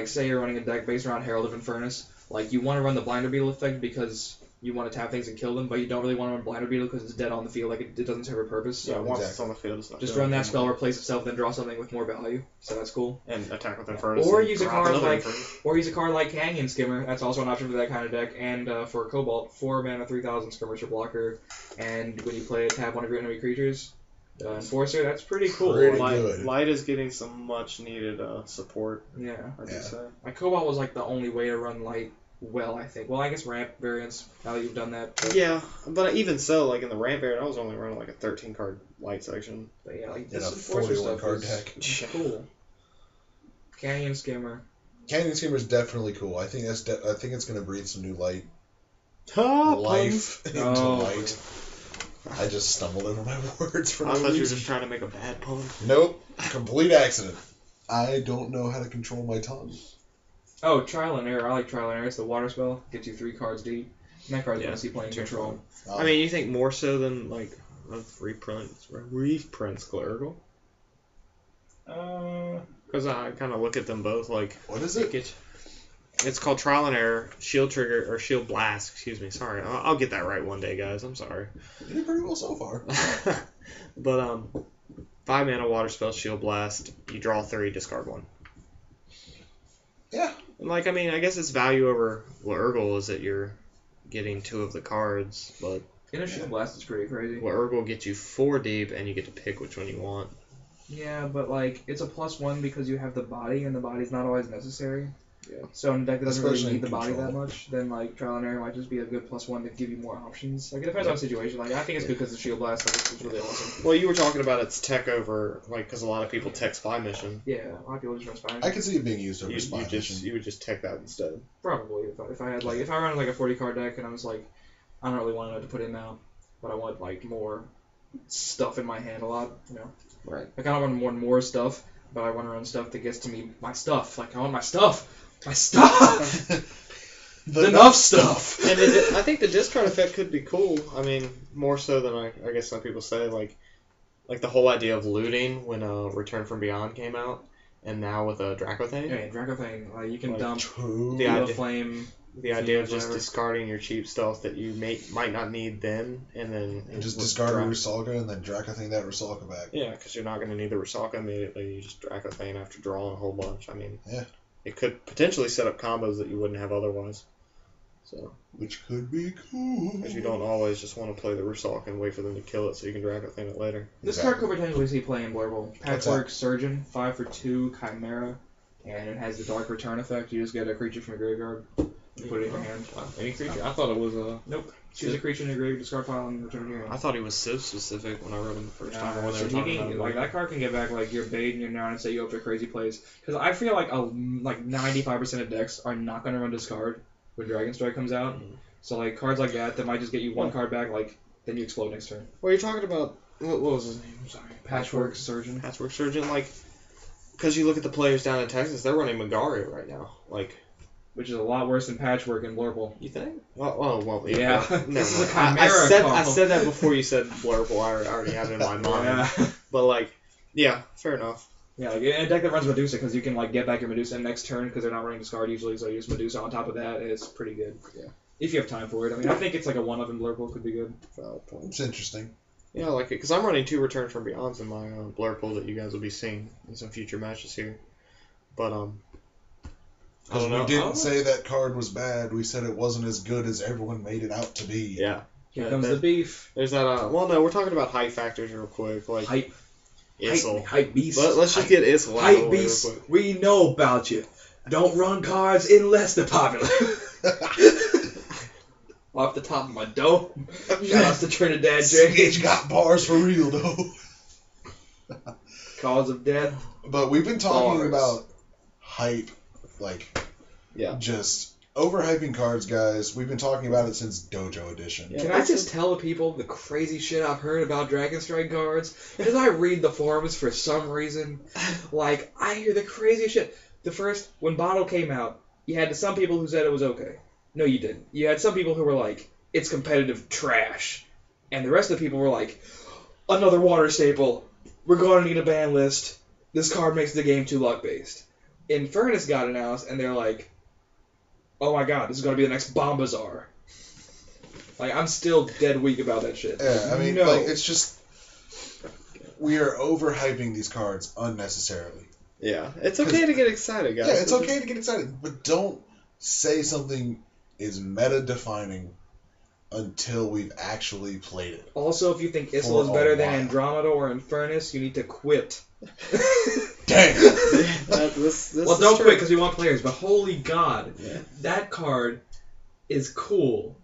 say you're running a deck based around Herald of Infernus. Like you want to run the Blinder Beetle effect because you want to tap things and kill them, but you don't really want to run Blinder Beetle because it's dead on the field. Like it doesn't serve a purpose. So Yeah, once Exactly. it's on the field, it's not just doing run that anything. spell, replace itself, then draw something with more value. So that's cool. And attack with Infernus. Or and use a drop card another like, Infernus. or use a card like Canyon Skimmer. That's also an option for that kind of deck. And for Cobalt, 4 mana, 3,000 Skirmisher blocker. And when you play it, tap one of your enemy creatures. Enforcer, that's pretty cool. Pretty Like, good. Light is getting some much needed support, yeah. I'd Yeah. say. Like Cobalt was like the only way to run light well, I think. Well, I guess ramp variants. Now that you've done that. Yeah, but even so, like in the ramp variant, I was only running like a 13 card light section. But yeah, like In this a Enforcer 41 stuff card is deck. cool. Canyon Skimmer. Canyon Skimmer is definitely cool. I think I think it's going to breathe some new life into Oh, light. I just stumbled over my words for I no thought you were reason. just trying to make a bad pun. Nope, complete accident. I don't know how to control my tongue. Oh, Trial and Error. I like Trial and Error. It's the water spell. Gets you 3 cards deep. And that card's Yeah, going to see playing control. I mean, you think more so than like a reprints Clerical? Because I kind of look at them both like what is it? it's called Trial and Error, Shield Trigger or Shield Blast. Excuse me. Sorry, I'll get that right one day, guys. I'm sorry. You did pretty well so far. But 5 mana water spell, Shield Blast. You draw 3, discard 1. Yeah. And I guess its value over Urgle is that you're getting 2 of the cards, but Inner Shield Blast is pretty crazy. Well, Urg will get you 4 deep, and you get to pick which one you want. Yeah, but like it's a +1 because you have the body, and the body's not always necessary. Yeah. So in a deck that doesn't really Especially need the in body that control. much, then like Trial and Error might just be a good +1 to give you more options. Like it depends on the situation. Like I think it's good because the Shield Blast like, it's really awesome. Well, you were talking about its tech over, like, because a lot of people tech Spy Mission. Yeah, a lot of people just run Spy. I can see it being used over You Spy Mission. would just tech that instead. Probably if I had like if I run like a 40 card deck and I was like I don't really want to know what to put in now, but I want like more stuff in my hand a lot. You know. Right. Like I don't want more stuff, but I want to run stuff that gets to me my stuff. Like I want my stuff. My stuff! Enough stuff! And I think the discard effect could be cool. I mean, more so than I guess some people say. Like the whole idea of looting when Return from Beyond came out, and now with Dracothane. Yeah, Dracothane. You can Like, dump True. the idea- Flame. The idea of just whatever. discarding your cheap stuff that you might not need then, and then And just discard a Rusalka and then Dracothane that Rusalka back. Yeah, because you're not going to need the Rusalka immediately. You just Dracothane after drawing a whole bunch. I mean, Yeah. It could potentially set up combos that you wouldn't have otherwise. So, Which could be cool. because you don't always just want to play the Rusalka and wait for them to kill it so you can Dracothane it later. This Exactly. card could potentially see play in Blurble. What's Patchwork Surgeon, 5 for 2, Chimera, and it has the Dark Return effect. You just get a creature from your graveyard and put it in your hand. Any creature? I thought it was Nope. Choose a creature in your graveyard, discard pile, and return it to your I hand. thought he was Civ specific when I wrote him the first time. When they So were he talking can, about like that card can get back like your bait and your now and set you up for crazy plays. Because I feel like 95% of decks are not going to run discard when Dragon Strike comes out. Mhm. So like cards like that might just get you one card back. Like then you explode next turn. Well, you're talking about what was his name? I'm sorry. Patchwork Surgeon. Patchwork Surgeon, like, because you look at the players down in Texas, they're running Magaria right now. Like, Which is a lot worse than Patchwork and Blurble. you think? Well, Yeah. Never This is a mind. Chimera I call. said that before you said Blurble. I already had it in my mind. Yeah. But like, yeah, fair enough. Yeah, like in a deck that runs Medusa, because you can like get back your Medusa next turn because they're not running discard usually, so you use Medusa on top of that. And it's pretty good. Yeah. If you have time for it. I mean, I think it's like a 1-up in Blurple could be good. Valid point. It's interesting. Yeah, I like it because I'm running 2 Return from Beyonds in my Blurple that you guys will be seeing in some future matches here. But I Because don't we know. I didn't don't say that card was bad. We said it wasn't as good as everyone made it out to be. Yeah. Here Yeah, comes there- the beef. There's that. Well, no, we're talking about hype factors real quick. Like Hype. Issel. Hype beast. Let's just get Issel out of the Hype way real beast. quick. We know about you. Don't run cards unless they're popular. Off the top of my dome. Shout out to Trinidad Snitch James. got bars for real though. Cause of death. But we've been talking Bars. about hype, like Yeah. just overhyping cards, guys. We've been talking about it since Dojo Edition. Yeah. Can I just tell the people the crazy shit I've heard about Dragon Strike cards? Because I read the forums for some reason. Like, I hear the craziest shit. When Bottle came out, you had some people who said it was okay. No, you didn't. You had some people who were like, it's competitive trash. And the rest of the people were like, another water staple. We're going to need a ban list. This card makes the game too luck-based. Infernus got announced, and they're like, oh my god, this is going to be the next Bomb Bazaar. Like, I'm still dead weak about that shit. Yeah, I mean, No. like, it's just we are overhyping these cards unnecessarily. Yeah. It's okay to get excited, guys. Yeah, it's okay to get excited, but don't say something is meta-defining until we've actually played it. Also, if you think For Issel is a better than while. Andromeda or Infernus, you need to quit. Dang! This Well, is don't true. quit because we want players, but holy god, Yeah. that card is cool.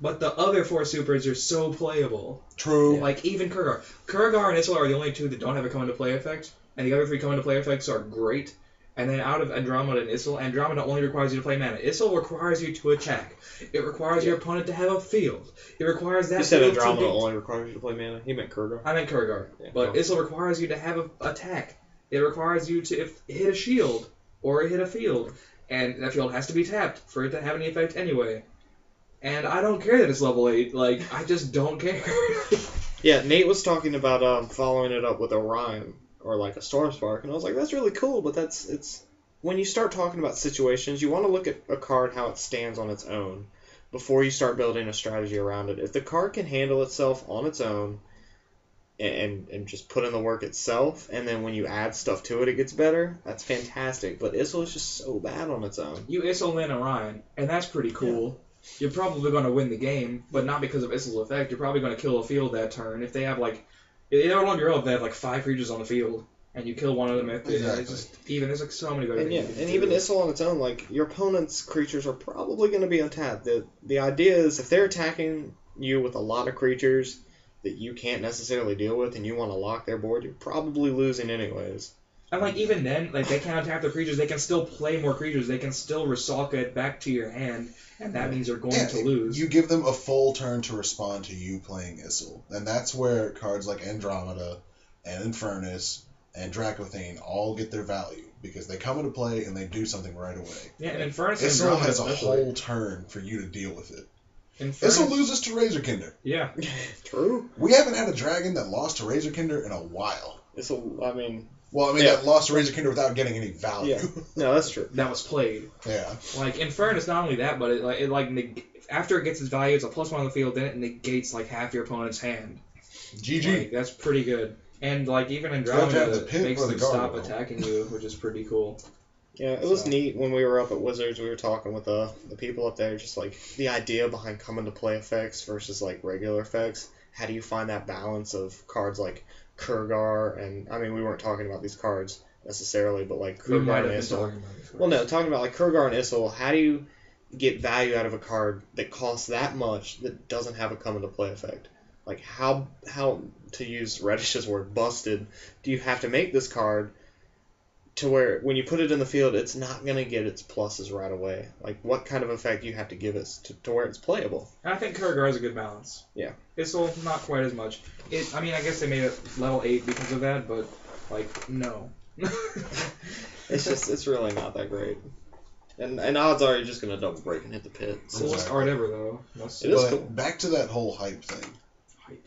But the other 4 supers are so playable. True. Like, even Kurgar. Kurgar and Issel are the only 2 that don't have a come into play effect, and the other 3 come into play effects are great. And then out of Andromeda and Issel, Andromeda only requires you to play mana. Issel requires you to attack. It requires your opponent to have a field. It requires that You said field to Andromeda be... only requires you to play mana. He meant Kurgar. I meant Kurgar. Yeah. But Oh. Issel requires you to have an attack. It requires you to hit a shield or hit a field. And that field has to be tapped for it to have any effect anyway. And I don't care that it's level 8. Like, I just don't care. Yeah, Nate was talking about following it up with Orion or like a Storm Spark, and I was like, that's really cool, but it's when you start talking about situations, you want to look at a card how it stands on its own before you start building a strategy around it. If the card can handle itself on its own and just put in the work itself, and then when you add stuff to it, it gets better, that's fantastic. But Issel is just so bad on its own. You Issel in Orion, and that's pretty cool. you're probably going to win the game, but not because of Issel's effect. You're probably going to kill a field that turn. If they have they don't want your own, they have 5 creatures on the field, and you kill one of them. Exactly. It's just there's so many better And things. and even Issel on its own, your opponent's creatures are probably going to be untapped. The idea is if they're attacking you with a lot of creatures that you can't necessarily deal with, and you want to lock their board, you're probably losing anyways. And even then, they can't attack their creatures. They can still play more creatures. They can still Resalka it back to your hand, and that means you're going to lose. You give them a full turn to respond to you playing Issel, and that's where cards like Andromeda and Infernus and Dracothane all get their value, because they come into play and they do something right away. Yeah, and Infernus and Issel Andromeda has a especially. whole turn for you to deal with it. Infernus, Issel loses to Razorkinder. Yeah. True. We haven't had a dragon that lost to Razorkinder in a while. Yeah. That lost to Razorkinder without getting any value. Yeah. No, that's true. That was played. Yeah. Infernus, not only that, but after it gets its value, it's a +1 on the field, then it negates half your opponent's hand. GG. That's pretty good. And even Glad to have the Andromeda pit makes or the them stop gargoyle. attacking you, which is pretty cool. Yeah, it was neat when we were up at Wizards. We were talking with the people up there, just the idea behind coming to play effects versus regular effects. How do you find that balance of cards like Kurgar and we weren't talking about these cards necessarily, but Kurgar and Issel. Well, no, talking about Kurgar and Issel. How do you get value out of a card that costs that much that doesn't have a come into play effect? How to use Reddish's word, busted, do you have to make this card to where when you put it in the field, it's not going to get its pluses right away? What kind of effect do you have to give it to where it's playable? I think Kurgar is a good balance. Yeah. Issel, not quite as much. I guess they made it level 8 because of that, but, no. It's really not that great. And odds are you're just going to double break and hit the pit. So. Coolest art ever, though. It is cool. Back to that whole hype thing.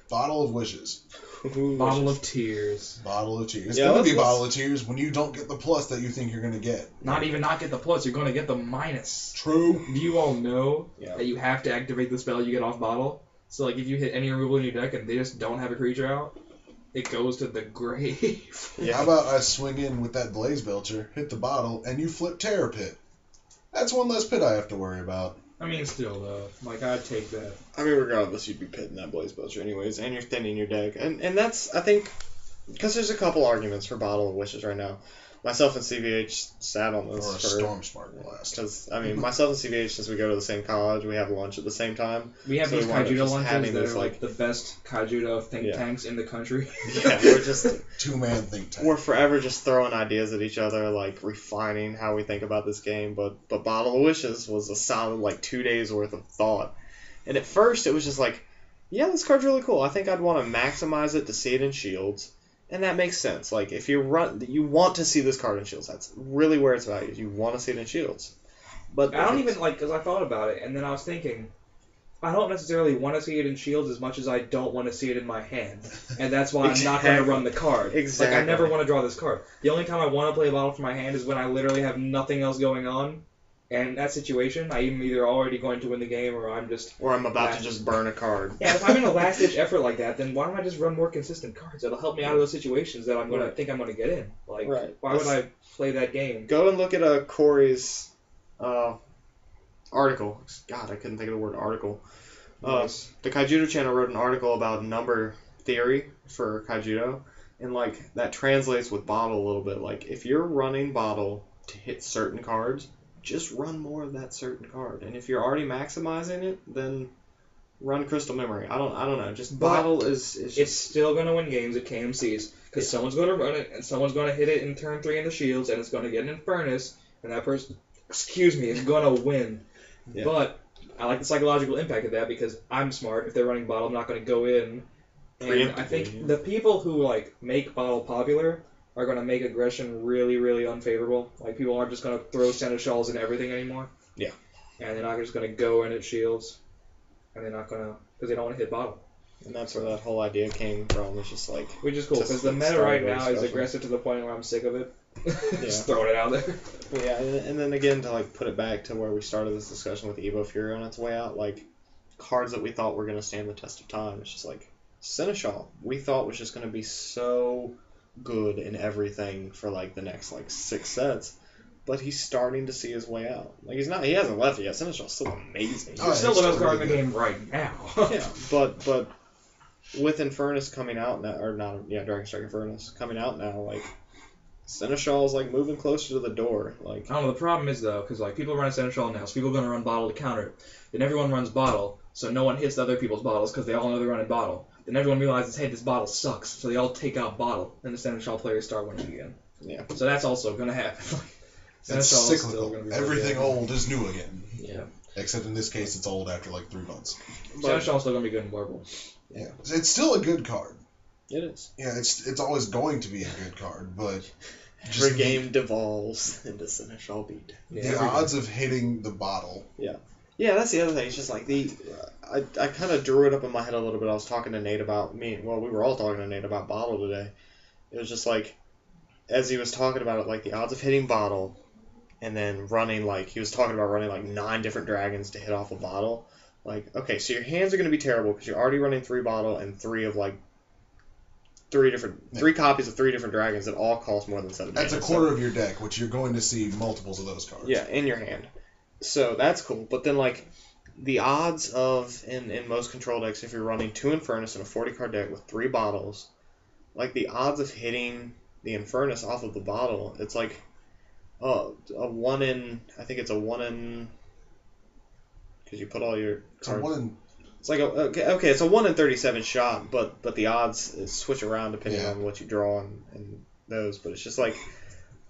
Bottle of Wishes. Bottle of Tears. Bottle of Tears. It's Yeah, going to be Bottle of Tears when you don't get the plus that you think you're going to get. Not get the plus, you're going to get the minus. True. Do you all know Yeah. that you have to activate the spell you get off bottle? So, if you hit any removal in your deck and they just don't have a creature out, it goes to the grave. Yeah. How about I swing in with that Blaze Belcher, hit the bottle, and you flip Terror Pit? That's one less pit I have to worry about. Still, though. I'd take that. Regardless, you'd be pitting that Blaze Belcher anyways, and you're thinning your deck. And that's, I think, because there's a couple arguments for Bottle of Wishes right now. Myself and CVH sat on this Or a Storm Smart Blast. Because, myself and CVH, since we go to the same college, we have lunch at the same time. We have So these we wound up Kaijudo just lunches having that this, are the best Kaijudo think tanks in the country. Yeah, we're just... Two-man think tank. We're forever just throwing ideas at each other, refining how we think about this game. But Bottle of Wishes was a solid, 2 days worth of thought. And at first, it was just yeah, this card's really cool. I think I'd want to maximize it to see it in Shields. And that makes sense. If you want to see this card in Shields. That's really where it's valued. You want to see it in Shields. But I don't even, because I thought about it, and then I was thinking, I don't necessarily want to see it in Shields as much as I don't want to see it in my hand. And that's why I'm not going to run the card. Exactly. I never want to draw this card. The only time I want to play a bottle from my hand is when I literally have nothing else going on. And in that situation, I'm either already going to win the game or I'm just... Or I'm about to just burn a card. Yeah, if I'm in a last-ditch effort like that, then why don't I just run more consistent cards? That'll help me out of those situations that I'm going to think I'm going to get in. Why would I play that game? Go and look at Corey's article. God, I couldn't think of the word article. Nice. The Kaijudo channel wrote an article about number theory for Kaijudo, and that translates with Bottle a little bit. If you're running Bottle to hit certain cards, just run more of that certain card. And if you're already maximizing it, then run Crystal Memory. I don't know. Just Bottle is just... It's still going to win games at KMCs, because someone's going to run it, and someone's going to hit it in turn 3 in the Shields, and it's going to get an Infernus, and that person, is going to win. Yeah. But I like the psychological impact of that, because I'm smart. If they're running Bottle, I'm not going to go in. And I think the people who make Bottle popular are going to make aggression really, really unfavorable. People aren't just going to throw Senechals and everything anymore. Yeah. And they're not just going to go in at Shields. And they're not going to... Because they don't want to hit Bottle. And that's where that whole idea came from. It's just Which is cool, because the meta right now is aggressive to the point where I'm sick of it. Just throwing it out there. Yeah, and then again, to put it back to where we started this discussion with Evo Fury on its way out, cards that we thought were going to stand the test of time. It's just Seneschal, we thought was just going to be so good in everything for the next 6 sets, but he's starting to see his way out. Like he hasn't left yet. Senechall's still amazing. He's still the best card in the game right now. Yeah, but with Infernus coming out now, or not, Dragon Strike Infernus coming out now, like Senechall's like moving closer to the door. Like I don't know. The problem is though, because like people run Senechal now, so people are gonna run bottle to counter it. Then everyone runs bottle, so no one hits the other people's bottles because they all know they're running bottle. Then everyone realizes, hey, this bottle sucks, so they all take out bottle, and the Senechal players start winning again. Yeah. So that's also gonna happen. It's cyclical. Gonna be Everything old is new again. Yeah. Except in this case, it's old after like 3 months. Senechal's still gonna be good in Warble. Yeah, it's still a good card. It is. Yeah, it's always going to be a good card, but Every game devolves into Seneschal beat. The odds of hitting the bottle. Yeah, that's the other thing. It's just like I kind of drew it up in my head a little bit. I was talking to Nate about we were all talking to Nate about bottle today. It was just like, as he was talking about it, like the odds of hitting bottle, and then running he was talking about running like 9 different dragons to hit off a bottle. Like, okay, so your hands are going to be terrible because you're already running 3 bottle and 3 of like 3 copies of 3 different dragons that all cost more than 7 That's a quarter of your deck, which you're going to see multiples of those cards. Yeah, in your hand. So that's cool. But then like the odds of in most control decks, if you're running 2 Infernus in a 40-card deck with 3 bottles, like the odds of hitting the Infernus off of the bottle, it's like a 1 in, I think it's a 1 in, because you put all your cards. It's like okay, it's a 1 in 37 shot, but the odds switch around depending on what you draw and those. But it's just like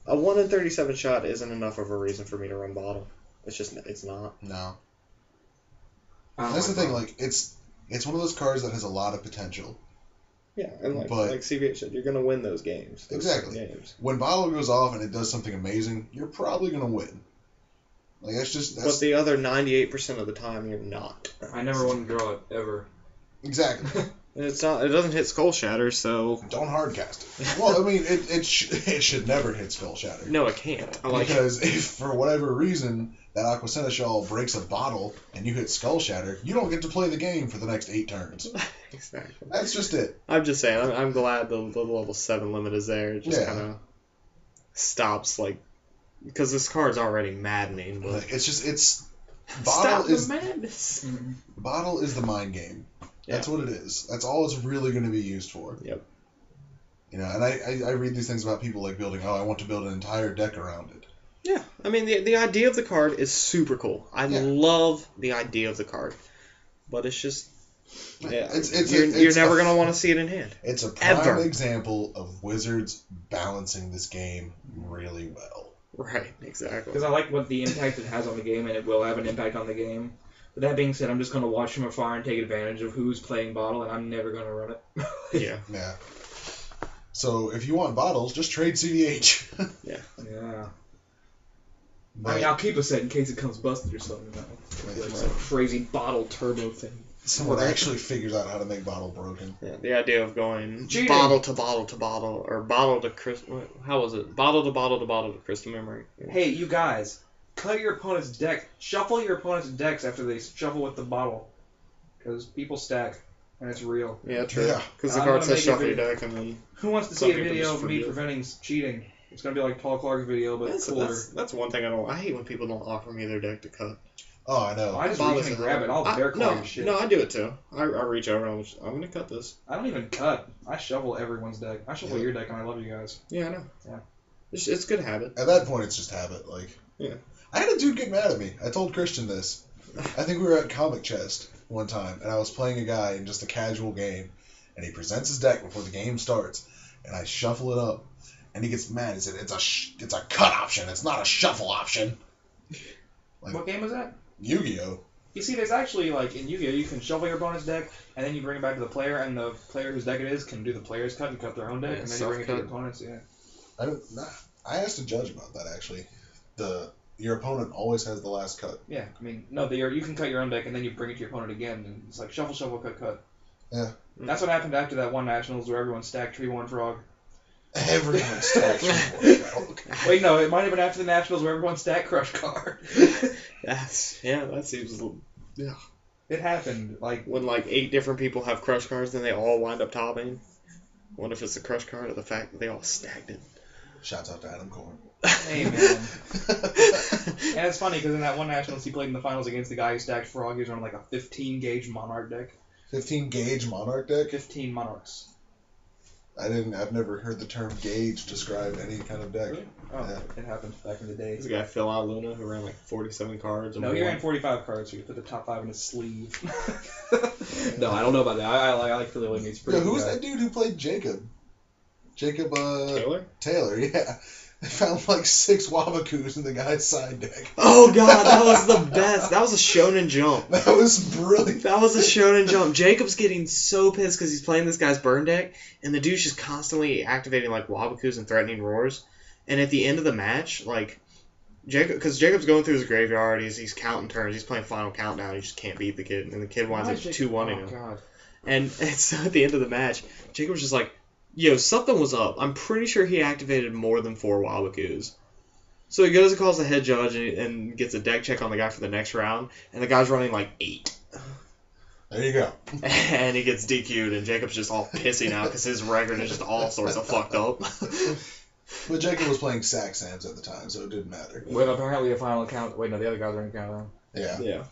a 1 in 37 shot isn't enough of a reason for me to run bottle. It's not. No. That's the thing. Like it's one of those cards that has a lot of potential. Yeah, and like CBH said, you're gonna win those games. Exactly. When bottle goes off and it does something amazing, you're probably gonna win. Like that's but the other 98% of the time, you're not. I never want to draw it ever. Exactly. It's not. It doesn't hit Skull Shatter, so don't hardcast it. Well, I mean, it should never hit Skull Shatter. No, it can't. Because if for whatever reason that Aqua Seneschal breaks a bottle and you hit Skull Shatter, you don't get to play the game for the next 8 turns. Exactly. That's just it. I'm just saying. I'm glad the level 7 limit is there. It just kind of stops because this card's already maddening. But it's bottle is madness. Bottle is the mind game. That's what it is. That's all it's really going to be used for. Yep. You know, and I read these things about people like building. I want to build an entire deck around it. Yeah, I mean the idea of the card is super cool. I love the idea of the card, but it's just you're never gonna want to see it in hand. It's a prime example of Wizards balancing this game really well. Right, exactly. Because I like what the impact it has on the game, and it will have an impact on the game. But that being said, I'm just going to watch from afar and take advantage of who's playing bottle, and I'm never going to run it. Yeah. So if you want bottles, just trade CVH. Yeah. But, I mean, I'll keep a set in case it comes busted or something. Some crazy bottle turbo thing. Someone actually figures out how to make bottle broken. Yeah, the idea of going bottle to bottle to bottle, or bottle to crystal. How was it? Bottle to bottle to bottle to crystal memory. Yeah. Hey, you guys. Cut your opponent's deck. Shuffle your opponent's decks after they shuffle with the bottle. Because people stack, and it's real. Yeah, true. Because the card says shuffle your deck, and then... Who wants to see a video of me preventing cheating? It's going to be like Paul Clark's video, but cooler. That's one thing I don't... I hate when people don't offer me their deck to cut. Oh, I know. I just reach and grab it. I'll bear claw shit. No, I do it too. I reach over and I'm going to cut this. I don't even cut. I shuffle everyone's deck. I shuffle your deck, and I love you guys. Yeah, I know. Yeah. It's good habit. At that point, it's just habit. Yeah. I had a dude get mad at me. I told Christian this. I think we were at Comic Chest one time, and I was playing a guy in just a casual game, and he presents his deck before the game starts, and I shuffle it up, and he gets mad. He said, it's a cut option. It's not a shuffle option. What game was that? Yu-Gi-Oh! You see, there's actually, in Yu-Gi-Oh! You can shuffle your opponent's deck, and then you bring it back to the player, and the player whose deck it is can do the player's cut and cut their own deck, and then you bring it to the opponent's, I asked a judge about that, actually. Your opponent always has the last cut. Yeah, I mean, no, you can cut your own deck and then you bring it to your opponent again, and it's like shuffle, shuffle, cut, cut. Yeah. That's what happened after that one Nationals where everyone stacked Treeborn Frog. Everyone stacked Treeborn Frog. Wait, no, it might have been after the Nationals where everyone stacked Crush Card. That seems... Yeah. It happened, when 8 different people have Crush Cards, then they all wind up topping. What if it's the Crush Card or the fact that they all stacked it? Shouts out to Adam Corn. Hey, man. And it's funny because in that one Nationals he played in the finals against the guy who stacked Frog, he was on like a 15-gauge Monarch deck. 15-gauge Monarch deck? 15 Monarchs. I've never heard the term gauge describe any kind of deck. Really? Oh, Yeah. it happened back in the day. There's a guy, Phil Luna, who ran like 47 cards. No, he ran 45 cards, so you put the top 5 in his sleeve. No, I don't know about that. I like Philly Lynn. He's pretty Who was good. that dude who played Jacob? Jacob, Taylor? yeah. They found like 6 Wabakus in the guy's side deck. Oh god, that was the best. That was a Shonen Jump. That was brilliant. That was a Shonen Jump. Jacob's getting so pissed because he's playing this guy's burn deck, and the dude's just constantly activating like Wabakus and threatening roars. And at the end of the match, like because Jacob's going through his graveyard, he's counting turns, he's playing Final Countdown, he just can't beat the kid, and the kid winds up 2-1-ing him. God. And so at the end of the match, Jacob's just like, yo, something was up. I'm pretty sure he activated more than 4 Wabakus. So he goes and calls the head judge and gets a deck check on the guy for the next round, and the guy's running like 8. There you go. And he gets DQ'd, and Jacob's just all pissy now because his record is just all sorts of fucked up. But Jacob was playing Sack Sams at the time, so it didn't matter. With apparently a final count. Wait, no, the other guys are in countdown. Yeah. Yeah.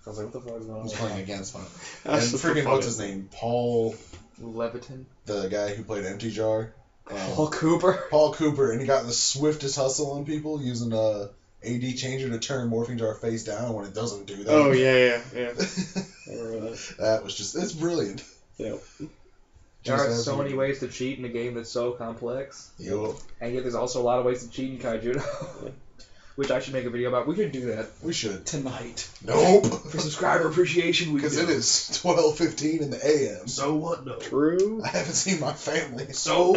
I was like, what the fuck is going He was on? playing against Final. And That's the freaking, what's funniest his thing. name? Paul, Leviton. the guy who played Empty Jar. Paul Cooper. Paul Cooper, and he got the swiftest hustle on people using a AD changer to turn Morphing Jar face down when it doesn't do that. Oh, yeah. I remember that. That was just, it's brilliant. Yep. There are Just so many absolutely- ways to cheat in a game that's so complex. Yo, And yet there's also a lot of ways to cheat in Kaiju. Which I should make a video about. We should do that we should. tonight. Nope. For subscriber appreciation week. Because it is 12:15 in the a.m. So what though? True. I haven't seen my family. So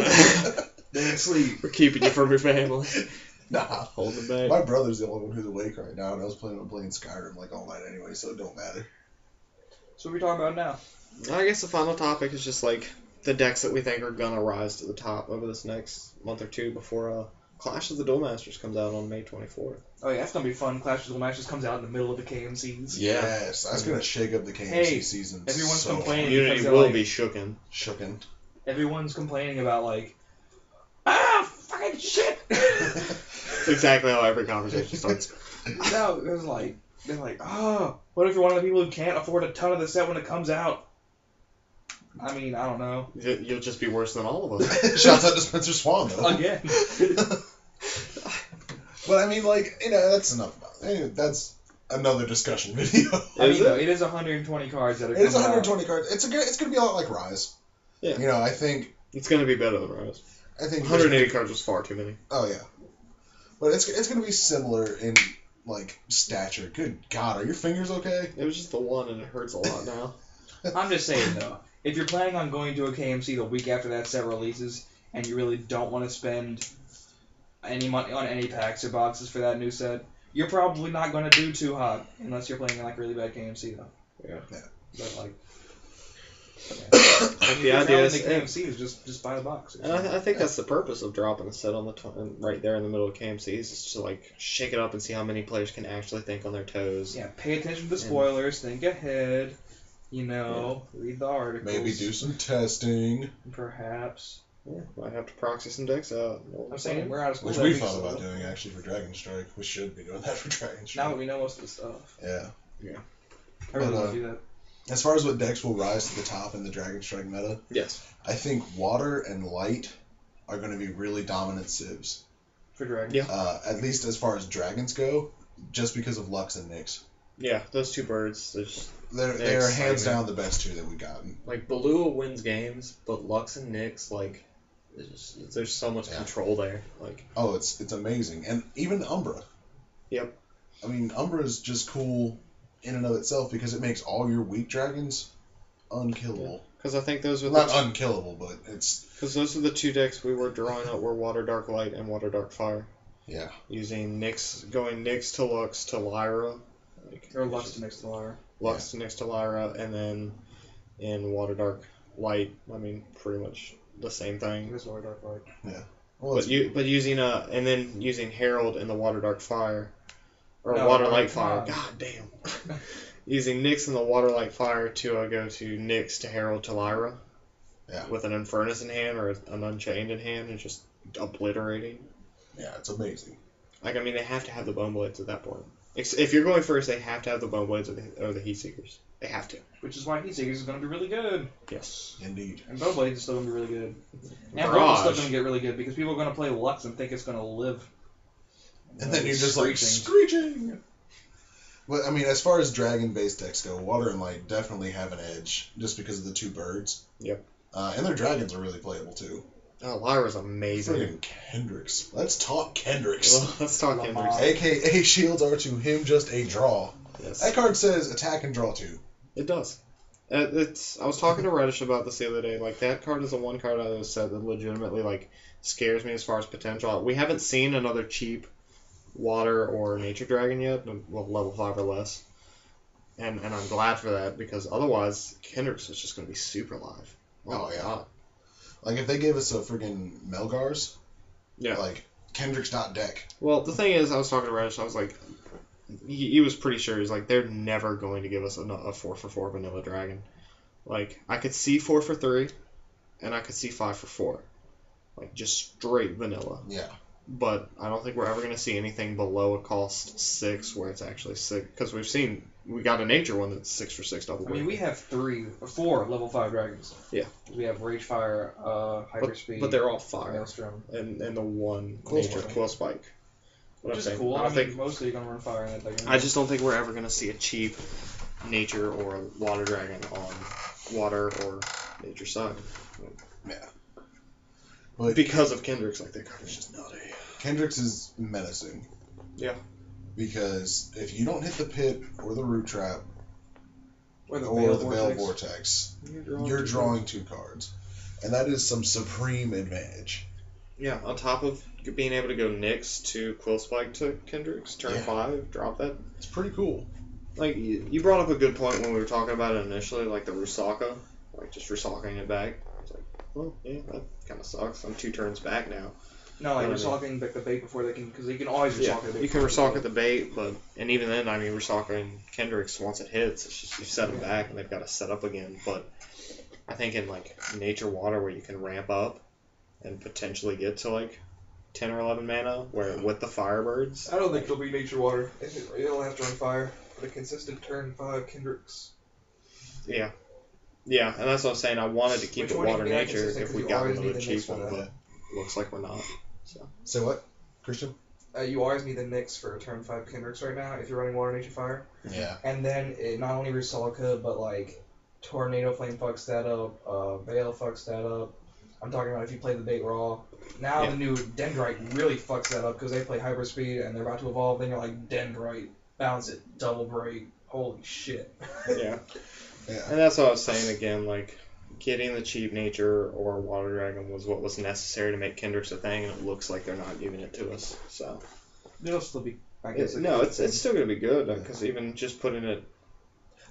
they sleep. We're keeping you from your family. Nah. Holding back. My brother's the only one who's awake right now, and I was planning on playing Skyrim like all night anyway, so it don't matter. So what are we talking about now? I guess the final topic is just like the decks that we think are gonna rise to the top over this next month or two before Clash of the Duel Masters comes out on May 24th. Oh yeah, that's gonna be fun. Clash of the Matches comes out in the middle of the KMCs. Yes, that's gonna shake up the KMC Hey, season. everyone's so complaining. Community because they're will like- be shooken. Shooken. Everyone's complaining about like, fucking shit. That's exactly how every conversation starts. No, it was like they're like, what if you're one of the people who can't afford a ton of the set when it comes out? I mean, I don't know. You'll just be worse than all of us. Shouts out to Spencer Swan though. Again. But I mean, like, that's enough about it. Anyway, that's another discussion video. I Is mean, it? though, it is 120 cards that are It is coming out. 120 cards. It's gonna be a lot like Rise. Yeah. I think It's gonna be better than Rise. 180 cards was far too many. Oh yeah, but it's gonna be similar in like stature. Good God, are your fingers okay? It was just the one, and it hurts a lot now. I'm just saying though, if you're planning on going to a KMC the week after that set releases, and you really don't want to spend any money on any packs or boxes for that new set, you're probably not going to do too hot unless you're playing in like really bad KMC though. Yeah. But like, The idea in the is, KMC is just buy the box. and I think that's the purpose of dropping a set on the right there in the middle of KMCs, is to like shake it up and see how many players can actually think on their toes. Yeah, pay attention to the spoilers. Think ahead. Read the articles. Maybe do some testing, Perhaps. Yeah, might have to proxy some decks out. I'm saying we're out of school. which that we week, thought so about doing actually for Dragon Strike. We should be doing that for Dragon Now Strike. that we know most of the stuff, Yeah. I really But, want to do that. As far as what decks will rise to the top in the Dragon Strike meta, Yes. I think Water and Light are going to be really dominant civs. For Dragon. Yeah. At least as far as dragons go, just because of Lux and Nyx. Yeah, those two birds. They're hands exciting. down the best two that we've gotten. Like, Balua wins games, but Lux and Nyx, like, there's so much control there. Like, Oh, it's amazing. And even Umbra. Yep. I mean, Umbra is just cool in and of itself because it makes all your weak dragons unkillable. because I think those are Not the unkillable, but it's... because those are the two decks we were drawing up were Water Dark Light and Water Dark Fire. Yeah. Using going Nyx to Lux to Lyra. Like, Or Lux to next to Lyra. Lux to Nyx to Lyra, and then in Water Dark Light, I mean, pretty much the same thing. This Water Dark Light. Well, But using and then using Herald in the Water Dark Fire, or No, Water Water Light Fire. Fire. God damn. Using Nyx in the Water Light Fire to go to Nyx to Herald to Lyra. Yeah. With an Infernus in hand or an Unchained in hand and just obliterating. Yeah, it's amazing. Like, I mean, they have to have the bone blades at that point. If you're going first, they have to have the bone blades or the heat seekers. They have to. Which is why Heat Seekers is going to be really good. Yes. Indeed. And Bone Blades is still going to be really good. And Barrage. Barrage is still going to get really good because people are going to play Lux and think it's going to live. And then you're just like screeching. But I mean, as far as dragon-based decks go, Water and Light definitely have an edge just because of the two birds. Yep. And their dragons are really playable too. Oh, Lyra's amazing. Friggin' Kendricks. Let's talk Kendricks. Well, let's talk Kendricks. AKA shields are to him just a draw. Yes. That card says attack and draw 2. It does. I was talking to Reddish about this the other day. Like, that card is the one card I said that legitimately, like, scares me as far as potential. We haven't seen another cheap Water or Nature Dragon yet, well, level 5 or less. And I'm glad for that, because otherwise, Kendricks is just going to be super live. Oh, yeah. God. Like, if they gave us a friggin' Melgars, Yeah. like, Kendricks.deck. Well, the thing is, I was talking to Reddish, I was like, he was pretty sure, he's like, they're never going to give us a 4/4 vanilla dragon. Like, I could see 4/3, and I could see 5/4. Like, just straight vanilla. Yeah. But I don't think we're ever going to see anything below a cost 6 where it's actually 6. Because we got a nature one that's 6 for 6 double. I mean, we have 4 level 5 dragons. Yeah. We have Ragefire, Hyperspeed, But they're all fire. Maelstrom. And the one Quill nature Spike. Quill Spike. What Which I'm is saying, cool. I I don't mean, think, mostly you're going to run fire in that thing. I just don't think we're ever going to see a cheap nature or water dragon on water or nature side. Yeah. But Because of Kendricks, like, that card is just nutty. Kendricks is menacing. Yeah. Because if you don't hit the pit or the root trap Or the or Veil the Veil Vortex. Vortex, you're drawing 2 cards. And that is some supreme advantage. Yeah, on top of being able to go Nyx to Quill Spike to Kendricks, turn Yeah. 5, drop that. It's pretty cool. Like, you brought up a good point when we were talking about it initially, like the Rusaka, like just Rusaking it back. It's like, well, yeah, that kind of sucks. I'm 2 turns back now. No, like Yeah, Rusaking the bait before they can, because you can always Rusak the bait. You can Rusak at the bait, and even then, I mean, Rusaking Kendricks, once it hits, it's just you set them back and they've got to set up again. But I think in like Nature Water, where you can ramp up and potentially get to like 10 or 11 mana, where with the Firebirds. I don't think it'll be Nature Water. It'll have to run fire. But a consistent turn 5 Kendricks. Yeah. Yeah, and that's what I'm saying. I wanted to keep Which it one do you Water mean Nature inconsistent? if we 'Cause you got always another need the cheap Nyx for one, that. but looks like we're not. So. Say what, Christian? You always need the Nyx for a turn 5 Kendricks right now if you're running Water Nature Fire. Yeah. And then it not only Rusalka, but like Tornado Flame fucks that up, Veil fucks that up. I'm talking about if you play the bait raw. Now Yeah. the new Dendrite really fucks that up because they play Hyperspeed and they're about to evolve. Then you're like Dendrite, bounce it, double break. Holy shit. Yeah. Yeah. And that's what I was saying again, like, getting the cheap Nature or Water Dragon was what was necessary to make Kendricks a thing, and it looks like they're not giving it to us. So It'll still be, I guess. no, it's still going to be good, because even just putting it,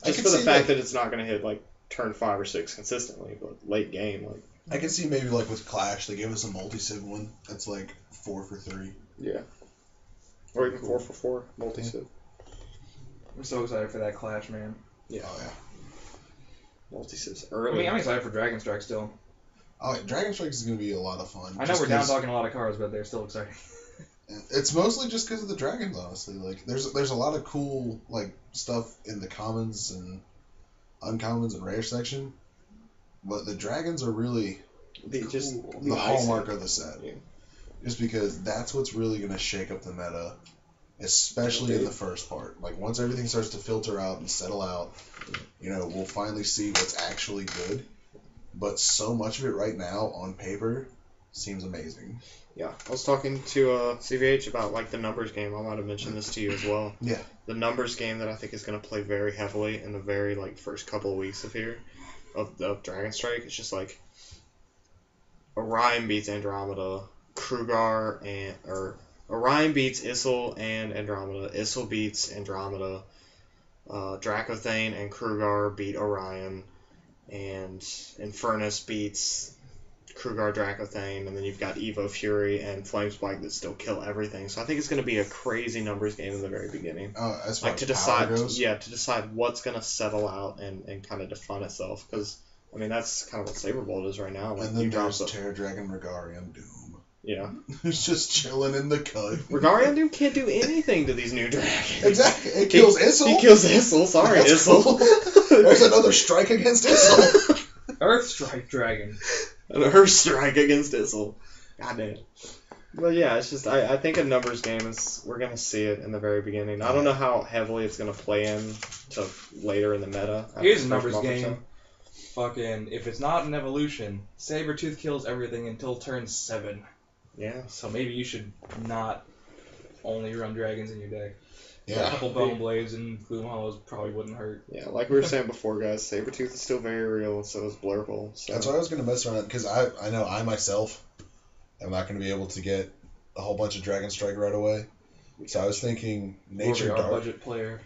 I just can for the see, fact like- that it's not going to hit, like, turn 5 or 6 consistently, but late game, like, I can see maybe like with Clash, they give us a multi-civ one that's like 4 for 3. yeah. Or even 4/4, multi-civ. I'm so excited for that Clash, man. Yeah. Oh yeah. Multi-civ's I early. mean, I'm excited for Dragon Strike still. Oh, yeah, Dragon Strike is going to be a lot of fun. I know just we're down 'cause- talking a lot of cards, but they're still exciting. It's mostly just because of the dragons, honestly. Like, there's a lot of cool like stuff in the commons and uncommons and rare section, but the dragons are really the the hallmark of the set. Yeah. Just because that's what's really going to shake up the meta, especially in the first part. Like, once everything starts to filter out and settle out, we'll finally see what's actually good. But so much of it right now on paper seems amazing. Yeah, I was talking to CVH about like the numbers game. I might have mentioned this to you as well. Yeah. The numbers game that I think is going to play very heavily in the very like first couple of weeks of Dragon Strike. It's just like Orion beats Andromeda, Orion beats Issel and Andromeda. Issel beats Andromeda. Dracothane and Krugar beat Orion, and Infernus beats Krugar, Dracothane, and then you've got Evo Fury and Flamespike that still kill everything. So I think it's going to be a crazy numbers game in the very beginning. As far Like to as decide, power goes, to decide what's going to settle out and kind of define itself. Because I mean that's kind of what Saberbolt is right now. Like, and then you drop there's the, Terra Dragon, Regarian, Doom. Yeah. Who's just chilling in the cut. Regarian dude can't do anything to these new dragons. Exactly. It kills Issel. He kills Issel. Sorry, That's Issel. cool. There's another strike against Issel. Earth Strike Dragon. An Earth Strike against Issel. Goddamn. But yeah, it's just I think a numbers game is we're gonna see it in the very beginning. I don't know how heavily it's gonna play in to later in the meta. Here's a numbers game. Fucking, if it's not an evolution, Sabretooth kills everything until turn 7. Yeah. So maybe you should not only run dragons in your deck. A Yeah. couple Bone Blades and Gloom Hollows probably wouldn't hurt. Yeah, like we were saying before, guys, Sabretooth is still very real, and so is Blurple. So. That's why I was going to mess around, because I know I myself am not going to be able to get a whole bunch of Dragon Strike right away. So I was thinking Nature Gorby, our Dark. budget player.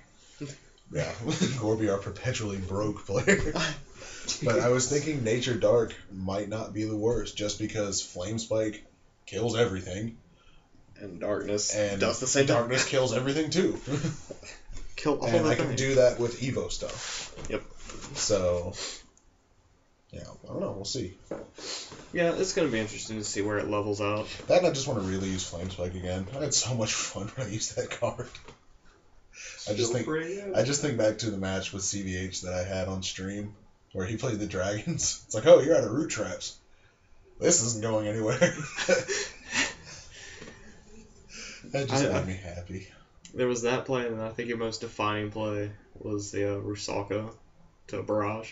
Yeah, Gorby, our perpetually broke player. But I was thinking Nature Dark might not be the worst, just because Flame Spike kills everything. And Darkness And does the same. Darkness kills everything too. Kill all And the I can things. do that with Evo stuff. Yep. So, yeah, I don't know. We'll see. Yeah, it's gonna be interesting to see where it levels out. That and I just want to really use Flame Spike again. I had so much fun when I used that card. I just think back to the match with CVH that I had on stream where he played the dragons. It's like, oh, you're out of root traps. This isn't going anywhere. That just made me happy. There was that play, and I think your most defining play was the Rusalka to Barrage.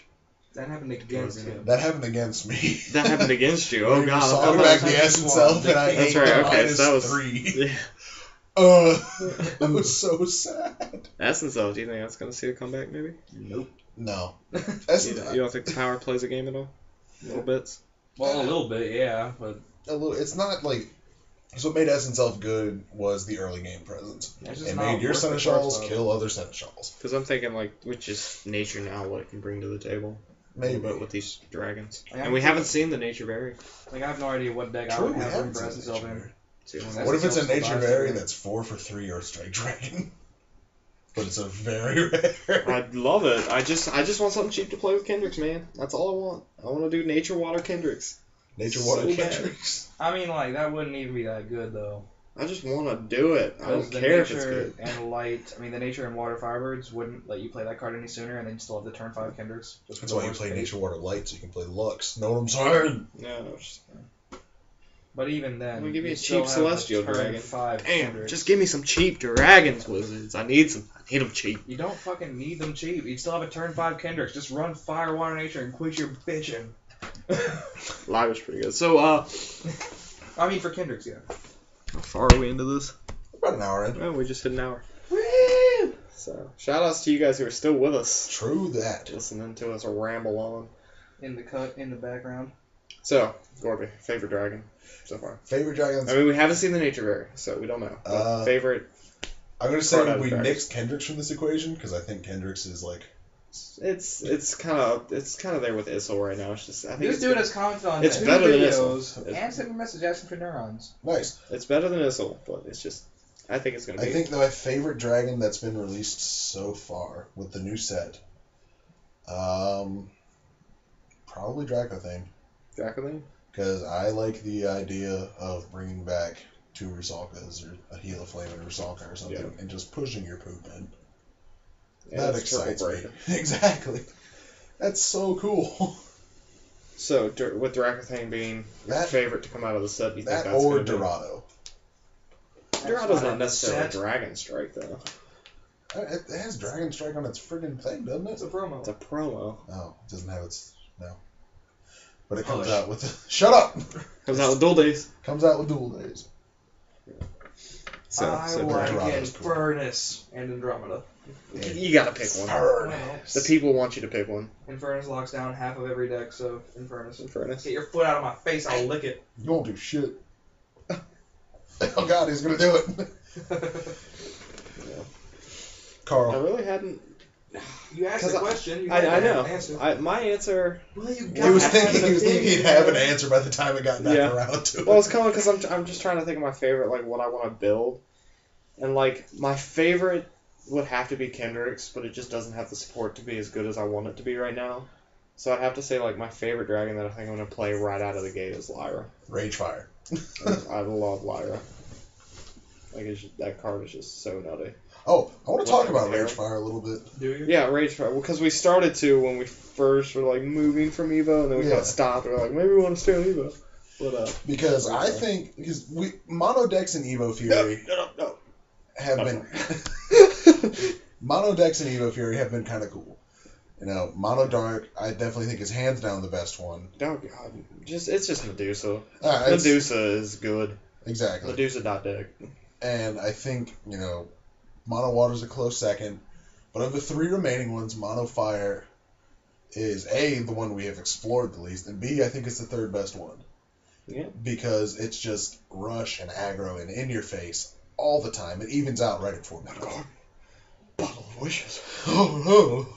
That happened against him. That happened against me. That happened against you. Oh When he god. saw back the essence self, and I That's ate right, the okay, minus so that was 3. Yeah. That was so sad. Essence though, do you think that's gonna see a comeback maybe? Nope. No. You don't think the power plays a game at all? Little bits? Well, a little bit, yeah, but It's not like. So what made Essence Elf good was the early game presence. It made your Seneschals kill other Seneschals. Because I'm thinking like with just nature now, what it can bring to the table. Maybe. But with these dragons, Yeah, and we haven't seen the nature berry. like I have no idea what deck I True, would we have haven't room for seen Essence Nature Elf in. Berry. See, What if it's a Nature Berry Berry? that's 4 for 3 or Strike Dragon? But it's a very rare. I'd love it. I just want something cheap to play with Kendricks, man. That's all I want. I want to do Nature Water Kendricks. Nature Water So bad. Kendricks. I mean, like, that wouldn't even be that good, though. I just want to do it. I Because don't the care if it's nature good. and light, I mean, the nature and water Firebirds wouldn't let you play that card any sooner, and then you still have the turn 5 Kendricks. That's why you play Nature Water Light, so you can play Lux. Know what I'm saying? No, just, But even then, I'm gonna give you a still cheap have Celestial the turn Dragon. 5 damn, Kendricks. just give me some cheap dragons, Wizards. I need them cheap. You don't fucking need them cheap. You still have a turn 5 Kendricks. Just run Fire, Water, Nature, and quit your bitching. Live is pretty good. So, I mean, for Kendricks, yeah. how far are we into this? About an hour in. Oh, we just hit an hour. Woo! So, shout outs to you guys who are still with us, True that. listening to us ramble on. In the cut, in the background. So, Gorby, favorite dragon so far? Favorite dragons? I mean, we haven't seen the nature berry, so we don't know. But favorite, I'm going to Card say out of we dragons. nixed Kendricks from this equation, because I think Kendricks is like... it's kind of there with Issel right now. It's just I think This it's dude good. has commented on It's 2 better than videos Issel. and sent me a message asking for neurons. Nice. It's better than Issel, but it's just I think it's gonna be. I think my favorite dragon that's been released so far with the new set, probably Dracothane, Dracothane. because I like the idea of bringing back 2 Rusalkas or a Heal of Flame and a Rusalka or something, and just pushing your poop in. Yeah, That it's triple excites me. breaker. Exactly. That's so cool. So with Dracothane being your That- favorite to come out of the set, you think That that's or gonna be- Dorado. Dorado's not a necessarily set. Dragon Strike though. It has Dragon Strike on its friggin' thing, doesn't It's it? a promo. It's a promo. Oh, it doesn't have its... No. But it comes Hush. out with... Shut up! Comes out with Dual Days. Comes out with Dual Days. So I like Dorado's cool. Infernus and Andromeda. you gotta pick one. Furnace. The people want you to pick one. Infernus locks down half of every deck, so Infernus. Infernus. Get your foot out of my face, I'll lick it. You won't do shit. Oh god, he's gonna do it. I Carl. really hadn't. You asked 'Cause the question, you I had to know. answer. My answer. Well, you He was have thinking an he'd have an answer by the time it got back Yeah. around to it. Well, it's coming because I'm just trying to think of my favorite, like what I want to build, and like my favorite would have to be Kendricks, but it just doesn't have the support to be as good as I want it to be right now. So I'd have to say like my favorite dragon that I think I'm gonna play right out of the gate is Lyra. Rage Fire. I love Lyra. Like that card is just so nutty. Oh, I want to talk about Terra? Ragefire a little bit. Do you? Yeah, Rage Fire. Because we started to when we first were like moving from Evo, and then we Yeah. got stopped. We're like, maybe we want to stay on Evo. But Because I think Mono decks and Evo Fury no. have been Mono decks and Evo Fury have been kind of cool. You know, Mono Dark, I definitely think is hands down the best one. Oh god, it's just Medusa. It's- Medusa is good. Exactly. Medusa.deck. And I think, Mono Water's a close second. But of the 3 remaining ones, Mono Fire is A, the one we have explored the least, and B, I think it's the third best one. Yeah. Because it's just rush and aggro and in your face all the time. It evens out right at 4 mana. Bottle of Wishes. Oh no.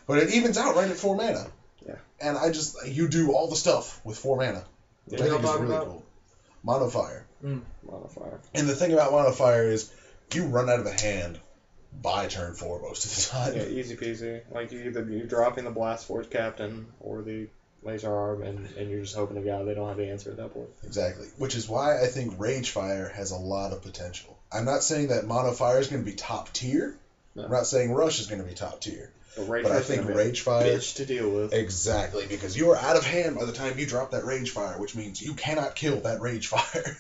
But it evens out right at 4 mana. Yeah. And you do all the stuff with 4 mana. Which I Yeah. think is What really about? cool. Mono Fire. Modifier. And the thing about Mono Fire is you run out of a hand by turn 4 most of the time. Yeah, easy peasy. Like you're dropping the Blast Force Captain or the Laser Arm, and you're just hoping to God they don't have the answer at that point. Exactly. Which is why I think Ragefire has a lot of potential. I'm not saying that Mono Fire is going to be top tier. No. I'm not saying Rush is going to be top tier. But But I think Ragefire... bitch to deal with. Exactly, because you are out of hand by the time you drop that Ragefire, which means you cannot kill that Ragefire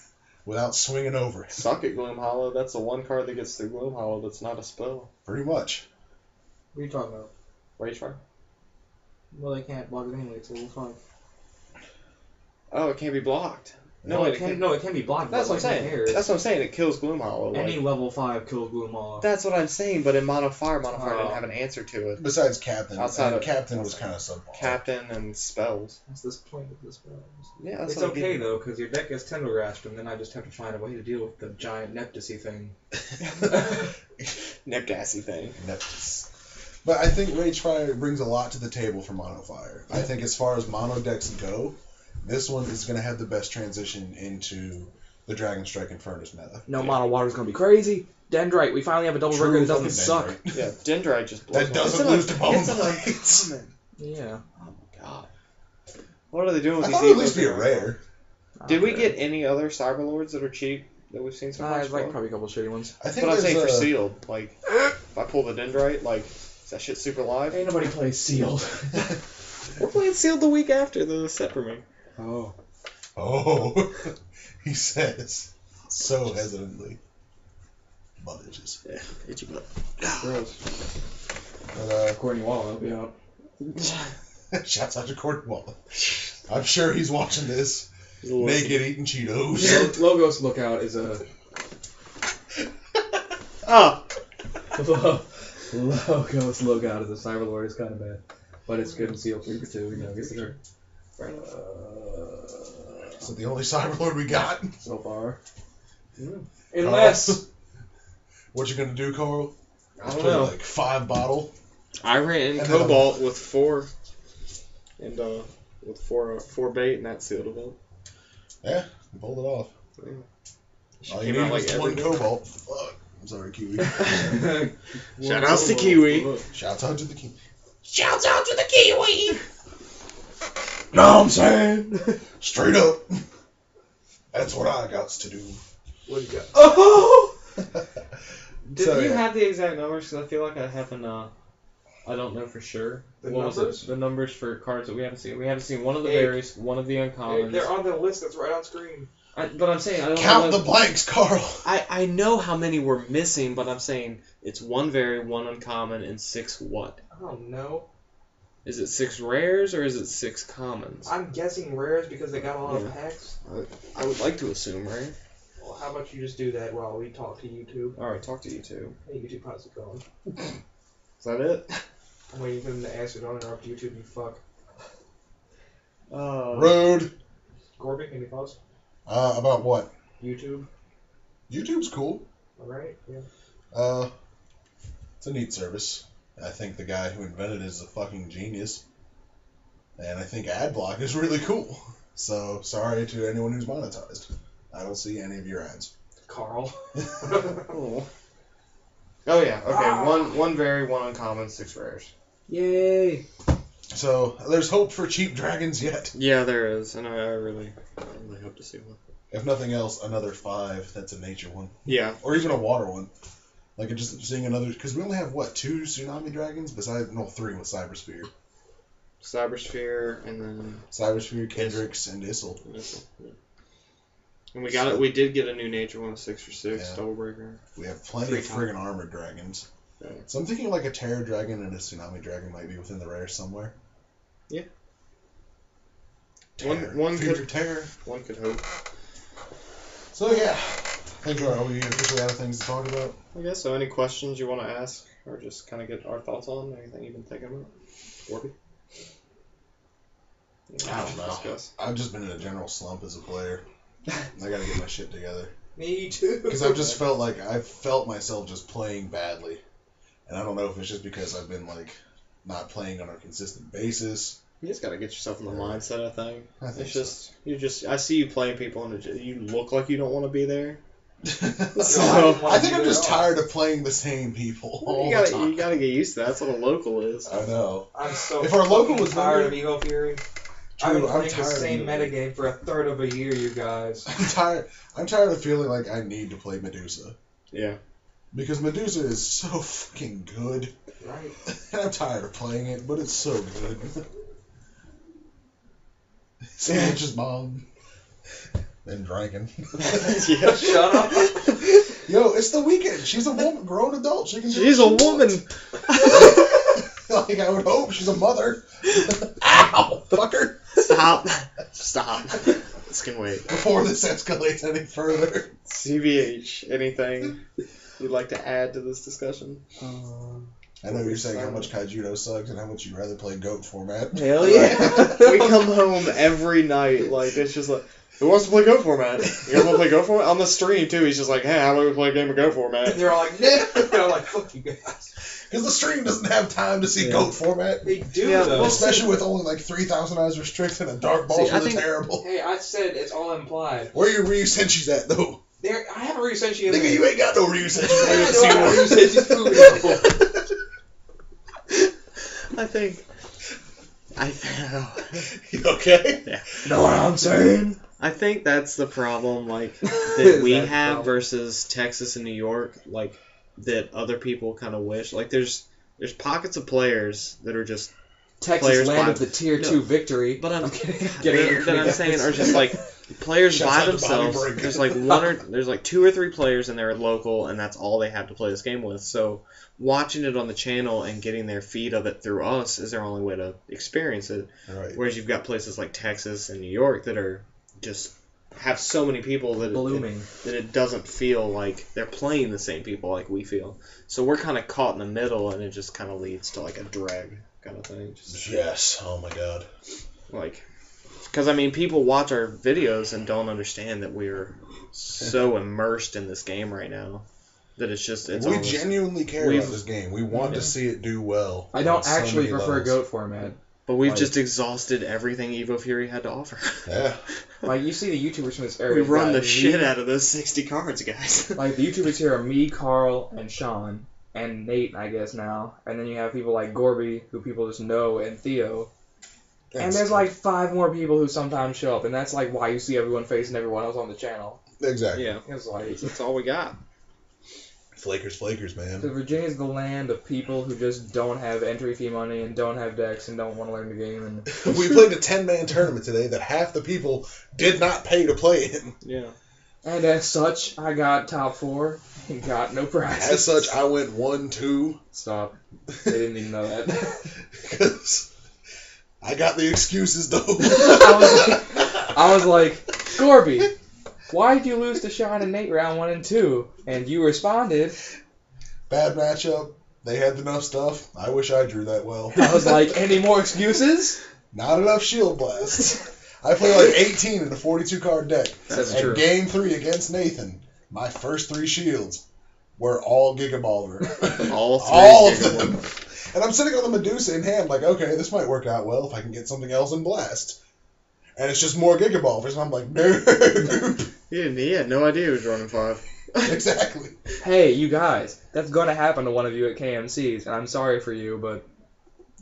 without swinging over it. Suck it, Gloom Hollow. That's the one card that gets through Gloom Hollow that's not a spell. Pretty much. What are you talking about? Ragefire? Well, they can't block it anyway. It's level 5. Oh, it can't be blocked. No, it can. No, it can be blocked. That's but what I'm like, who saying. cares? That's what I'm saying. It kills Gloom Hollow. Any Like, level 5 kills Gloom Hollow. that's what I'm saying. But in Mono Fire didn't Oh. have an answer to it. Besides Captain. Outside and of- Captain was kind of subpar. Captain and spells. That's the point of this spells. Yeah, that's It's what I'm okay getting. though, because your deck is Tender Grasp, and then I just have to find a way to deal with the giant Neptusy thing. Nepgassy thing. Neptus. But I think Ragefire brings a lot to the table for Mono Fire. I think as far as mono decks go, this one is going to have the best transition into the Dragon Strike and Furnace meta. No, Mono Water's gonna be crazy. Dendrite, we finally have a double True breaker that doesn't fucking suck. Dendrite. Yeah, Dendrite just blows. That doesn't lose to Bone It's an Blades. uncommon. Yeah. Oh my god. What are they doing with I these thought it would at least Evos be a right rare. Did we get any other Cyberlords that are cheap that we've seen so far? There's like probably a couple shitty ones. I think But I'm saying for there's sealed, like if I pull the Dendrite, like is that shit super live? Ain't nobody plays sealed. We're playing sealed the week after the set for me. Oh. Oh, he says so hesitantly. Butt itches. Yeah, itchy butt. Gross. But, Courtney Wall, help you out. shouts out to Courtney Waller. I'm sure he's watching this. Naked eating Cheetos. Logos Lookout is a... Ah! Logos Lookout is a Cyberlord. It's kind of bad. But it's good in sealed 3 for 2. You know, gets the turn. Is it the only Cyberlord we got? So far. Mm. Unless... What you gonna do, Carl? I don't Play know. like 5 bottle? I ran And Cobalt with 4 and with 4 bait and that sealed event. Yeah, you pulled it off. Yeah. She All you came need out was like one every Cobalt. Fuck. I'm sorry, Kiwi. Shout outs to Kiwi. Shouts out to the Kiwi. Shouts out to the Kiwi. No, I'm saying straight up. That's what I got to do. What do you got? Oh! Did So, you yeah. have the exact numbers? Because I feel like I haven't. I don't know for sure. The What was numbers? it? The numbers for cards that we haven't seen. We haven't seen one of the 8. berries, one of the uncommons. They're on the list that's right on screen. But I'm saying I don't Count know. the blanks, Carl. I know how many we're missing, but I'm saying it's 1 very, 1 uncommon, and 6 what? I don't know. Is it 6 rares or is it 6 commons? I'm guessing rares because they got a lot Yeah. of packs. I would like to assume, right? Well, how about you just do that while we talk to YouTube? All right, talk to you two. Hey, YouTube, how's it going? Is that it? I'm waiting for them to answer. Don't interrupt YouTube, you fuck. Rude. Gorby, any thoughts? About what? YouTube? YouTube's cool. Alright, yeah. It's a neat service. I think the guy who invented it is a fucking genius. And I think Adblock is really cool. So, sorry to anyone who's monetized. I don't see any of your ads. Carl. Oh. Oh yeah. Okay. One very, 1 uncommon, 6 rares. Yay! So, there's hope for cheap dragons yet. Yeah, there is, and I really hope to see one. if nothing else, another 5 that's a nature one. Yeah. Or even a water one. Like, just seeing another... Because we only have, 2 Tsunami Dragons? Besides... No, 3 with Cybersphere. Cybersphere, and then... Cybersphere, Kendricks, and Issel. Yeah. And we did get a new nature one, a 6/6 Double Breaker. We have plenty of friggin' armored dragons. Yeah. So I'm thinking like a Terror Dragon and a Tsunami Dragon might be within the rare somewhere. Yeah. Terror. One Future could Terror. One could hope. So yeah. I think are we officially out of things to talk about? I guess so. Any questions you want to ask, or just kind of get our thoughts on? Anything you've been thinking about? Gorby? I don't know. I've just been in a general slump as a player. I gotta get my shit together. Me too. Because I've just felt like I've felt myself just playing badly. And I don't know if it's just because I've been like not playing on a consistent basis. You just gotta get yourself in the mindset, I think. I think It's just I see you playing people and you look like you don't want to be there. So, I think I'm just tired of playing the same people all the time. You gotta get used to that. That's what a local is. I know. I'm so If our local was tired better- of Evo Fury. I've been playing the same metagame for a third of a year, you guys. I'm tired of feeling like I need to play Medusa. Yeah. Because Medusa is so fucking good. Right. And I'm tired of playing it, but it's so good. Sanchez mom. Been drinking. Yeah. Shut up. Yo, it's the weekend. She's a woman, grown adult. She can do She's a what she woman. wants. Like, I would hope. She's a mother. Ow! Fucker. Stop. This can wait. Before this escalates any further. CVH, anything you'd like to add to this discussion? I know you're saying how much Kaijudo sucks and how much you'd rather play GOAT format. Hell yeah. We come home every night, like, it's just like, who wants to play Go format? You guys want to play Go format? On the stream, too, he's just like, hey, how about we play a game of Go format? And they're all like, nah. And I'm like, fuck you guys. Because the stream doesn't have time to see GOAT format. They do, Yeah, though. well, Especially with only like 3,000 eyes restricted and dark balls I are think- terrible. Hey, I said it's all implied. Where your Ryu Senshis at, though? There, I haven't really sent you. Nigga, you ain't got no Ryu Senshis. I ain't No, I seen you said she's food. You okay? Yeah. Know what I'm saying? I think that's the problem, like, that Is we that the have problem? versus Texas and New York, like, that other people kind of wish. Like, there's pockets of players that are just Texas Players landed by- the tier No. 2 victory. But I'm kidding. that I'm saying are just like players Shouts by out to Bobby themselves. Brink. There's like 2 or 3 players and they're local and that's all they have to play this game with. So watching it on the channel and getting their feed of it through us is their only way to experience it. Right. Whereas you've got places like Texas and New York that are just have so many people that Blooming. that it doesn't feel like they're playing the same people like we feel. So we're kind of caught in the middle and it just kind of leads to like a drag kind of thing. Just, Yes. Oh my god. like, because I mean, people watch our videos and don't understand that we're so immersed in this game right now that it's We almost, genuinely care about this game. We want to see it do well. I don't on so actually many prefer levels. GOAT format. but we've like- just exhausted everything Evo Fury had to offer. Yeah. Like, you see the YouTubers from this area. We run got the me- shit out of those 60 cards, guys. Like, the YouTubers here are me, Carl, and Sean. And Nate, I guess, now. And then you have people like Gorby, who people just know, and Theo. And there's like 5 more people who sometimes show up, and that's like why you see everyone facing everyone else on the channel. Exactly. Yeah, It's like, that's all we got. Flakers, man. because Virginia's the land of people who just don't have entry fee money and don't have decks and don't want to learn the game. And We played a 10-man tournament today that half the people did not pay to play in. Yeah. And as such, I got top 4 and got no prizes. As such, I went 1-2 Stop. They didn't even know that. because I got the excuses though. I was like, Gorby, why did you lose to Sean and Nate round 1 and 2? And you responded. Bad matchup. They had enough stuff. I wish I drew that well. I was like, any more excuses? Not enough shield blasts. I played like 18 in a 42 card deck. That's and true. game 3 against Nathan, my first 3 shields were all Gigaballer. All 3. All of them. And I'm sitting on the Medusa in hand, like, okay, this might work out well if I can get something else in blast. And it's just more Gigaballers, and I'm like, nope. He had no idea he was running 5. Exactly. Hey, you guys, that's going to happen to one of you at KMC's, and I'm sorry for you, but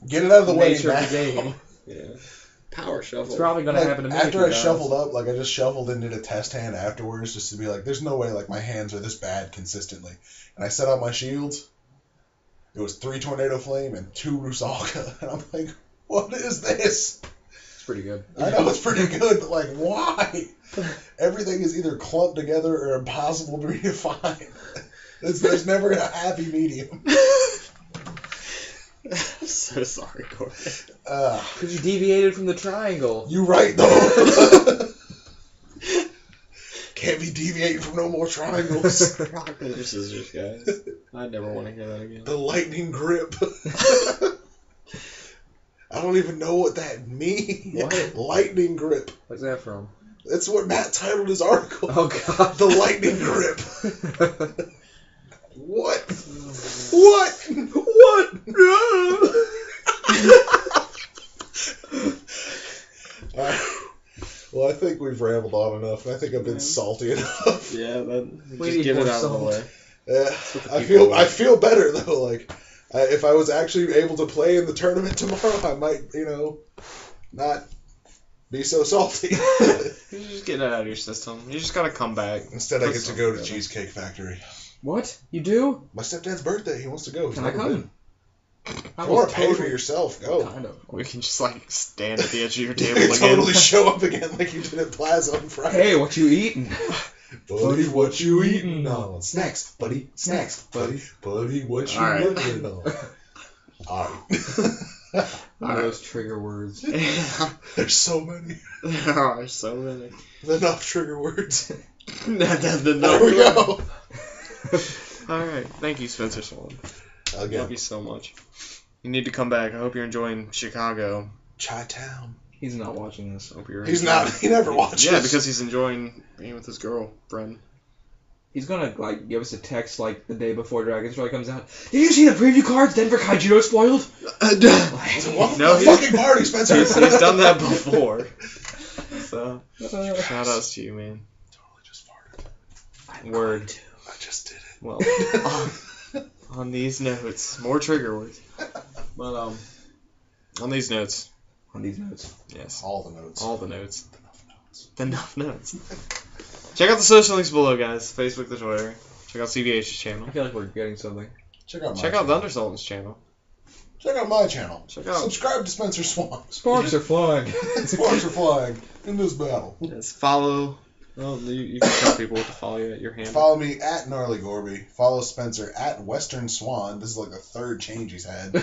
Get it out of the way nature now. of the game. Yeah. Power shuffle. It's probably gonna happen to me. After I shuffled up, like I just shuffled and did a test hand afterwards just to be like, there's no way like my hands are this bad consistently. And I set out my shields. It was 3 Tornado Flame and 2 Rusalka. And I'm like, what is this? It's pretty good. I know it's pretty good, but like, why? Everything is either clumped together or impossible to me to find. There's never a happy medium. I'm so sorry, Gorby. Because you deviated from the triangle. You right, though. Can't be deviating from no more triangles. Rock, paper, scissors, guys. I never want to hear that again. The lightning grip. I don't even know what that means. What? Lightning grip. What's that from? That's what Matt titled his article. Oh, God. The lightning grip. What? What? What? Well, I think we've rambled on enough. I think I've been salty enough. Yeah, We just need get it more out of the salt. way. Yeah, I feel better though. Like, if I was actually able to play in the tournament tomorrow, I might, not be so salty. You just get it out of your system. You just gotta come back. Instead, I get to go to Cheesecake Factory. What? You do? My stepdad's birthday. He wants to go. He's Can I never come? been. If you want to pay for yourself, go. Kind of. We can just stand at the edge of your table You again. totally show up again like you did at Plaza on Friday. Hey, what you eating? Buddy, what you eating on? Snacks, buddy. Snacks, buddy. Buddy, what you All right. working on? Alright. Those trigger words. There's so many. There are so many. Enough trigger words. There we go. Alright, thank you, Spencer Swan. Again. Love you so much. You need to come back. I hope you're enjoying Chicago. Chi-town. He's not watching this. Hope you're He's enjoying- not. He never watches. Yeah, because he's enjoying being with his girlfriend. He's gonna give us a text the day before Dragon's Roy comes out. Did you see the preview cards Denver Kaijiro spoiled? Welcome No, to the he's- fucking party, Spencer. He's done that before. So, shout outs to you, man. Totally just farted. Word. I just did it. Well, on these notes, more trigger words. But, on these notes, On these notes. yes. All the notes. All the notes. Enough notes. Check out the social links below, guys. Facebook, the Twitter. Check out CVH's channel. I feel like we're getting something. Check out my Check out channel. the Undersultant's channel. Check out my channel. Check out. Subscribe to Spencer Swan. Sparks are flying. Sparks are flying in this battle. Yes, follow. Well, you can tell people what to follow you at your handle. Follow me at Gnarly Gorby. Follow Spencer at Western Swan. This is like the third change he's had.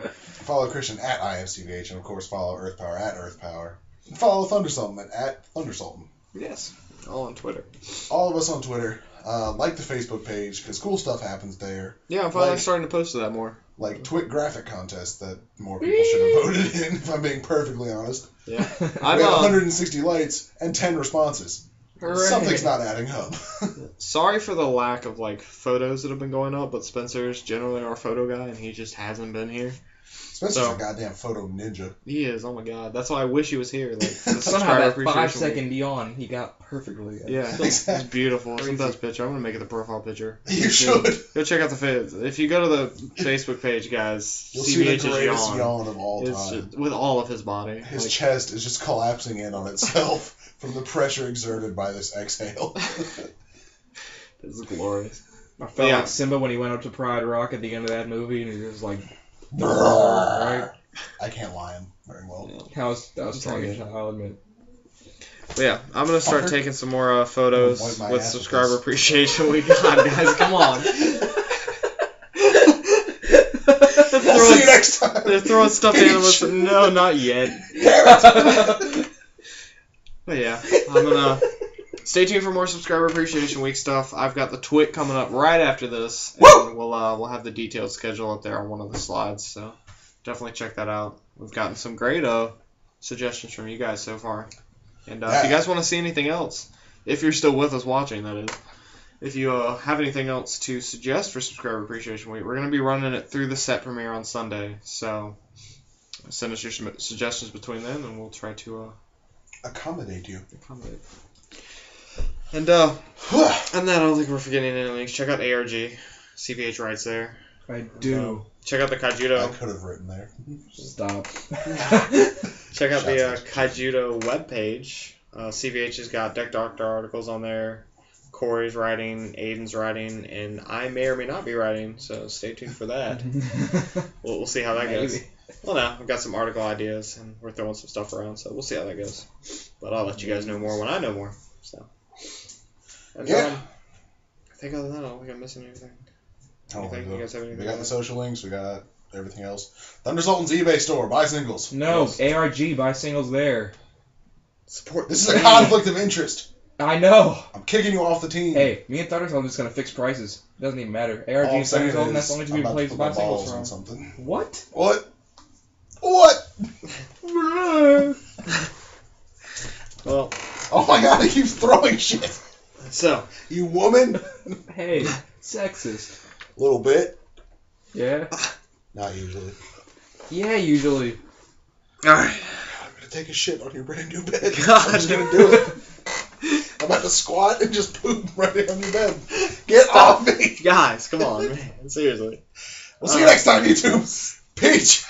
Follow Christian at IMCVH. And of course, follow Earth Power at Earth Power. And follow Thundersultan at Thundersultan. Yes. All on Twitter. All of us on Twitter. Like the Facebook page because cool stuff happens there. Yeah, I'm finally Like- starting to post to that more. Like twit graphic contests that more people should have voted in, if I'm being perfectly honest. Yeah. We I'm have 160 likes and 10 responses. Hooray. Something's not adding up. sorry for the lack of photos that have been going up, but Spencer's generally our photo guy, and he just hasn't been here. Spencer's So- a goddamn photo ninja. He is. Oh my god. That's why I wish he was here. For the Somehow subscriber that appreciation 5 week. second yawn he got perfectly. Yeah, Exactly. it's beautiful. It's the Crazy. best picture. I'm gonna make it the profile picture. You should. Go check out the if you go to the Facebook page, guys. You'll see the CVH's greatest yawn. yawn of all It's time. just, with all of his body. His chest is just collapsing in on itself from the pressure exerted by this exhale. It's glorious. I felt Yeah. like Simba when he went up to Pride Rock at the end of that movie and he was like, right? I can't lion very well. That was strange, Okay. I'll admit. But yeah, I'm gonna start Fucker. taking some more photos Wipe my with ass with subscriber this. appreciation week. God, guys, come on. I'll see you next time. They're throwing stuffed Peach. animals. No, not yet. But yeah, I'm gonna stay tuned for more subscriber appreciation week stuff. I've got the twit coming up right after this, and we'll have the detailed schedule up there on one of the slides. So definitely check that out. We've gotten some great suggestions from you guys so far, and if you guys want to see anything else, if you're still with us watching, that is. If you have anything else to suggest for Subscriber Appreciation Week, we're going to be running it through the set premiere on Sunday. So send us your suggestions between then, and we'll try to Accommodate you. accommodate. And that, I don't think we're forgetting any links. Check out ARG. CPH writes there. I do. Check out the I Kajuto. could have written there. Stop. Check out Shouts the Kaijudo webpage. CVH has got Deck Doctor articles on there. Corey's writing, Aiden's writing, and I may or may not be writing, so stay tuned for that. We'll see how that goes. Maybe. Well, no, I've got some article ideas, and we're throwing some stuff around, so we'll see how that goes. But I'll let you guys know more when I know more. So. And, Yeah. I think other than that, I don't think I'm missing anything. I don't think You guys have anything? We got the social links. We got everything else. Thunder Sultan's eBay store. Buy singles. No, Yes. ARG, buy singles there. Support This the is a team. conflict of interest. I know. I'm kicking you off the team. Hey, me and Thunder Sultan are just going to fix prices. Doesn't even matter. All ARG I'm and saying Thunder Sultan, is that's the only two I'm people about plays to to put buy my singles balls from. on something. What? What? What? Well, Oh my god, he keeps throwing shit. so, You woman. Hey, sexist. A little bit. Yeah? Not usually. Yeah, usually. alright. I'm gonna take a shit on your brand new bed. God. I'm just gonna do it. I'm about to squat and just poop right on your bed. Get off me. Guys, come on, man. Seriously. We'll see you next time, YouTube. Peach.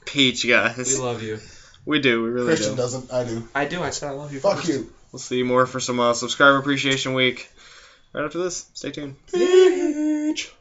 Peach, guys. We love you. We do. We really Christian do. doesn't. I do. I do. I said I love you. Fuck you. We'll see you more for some subscriber appreciation week right after this. Stay tuned. Peach.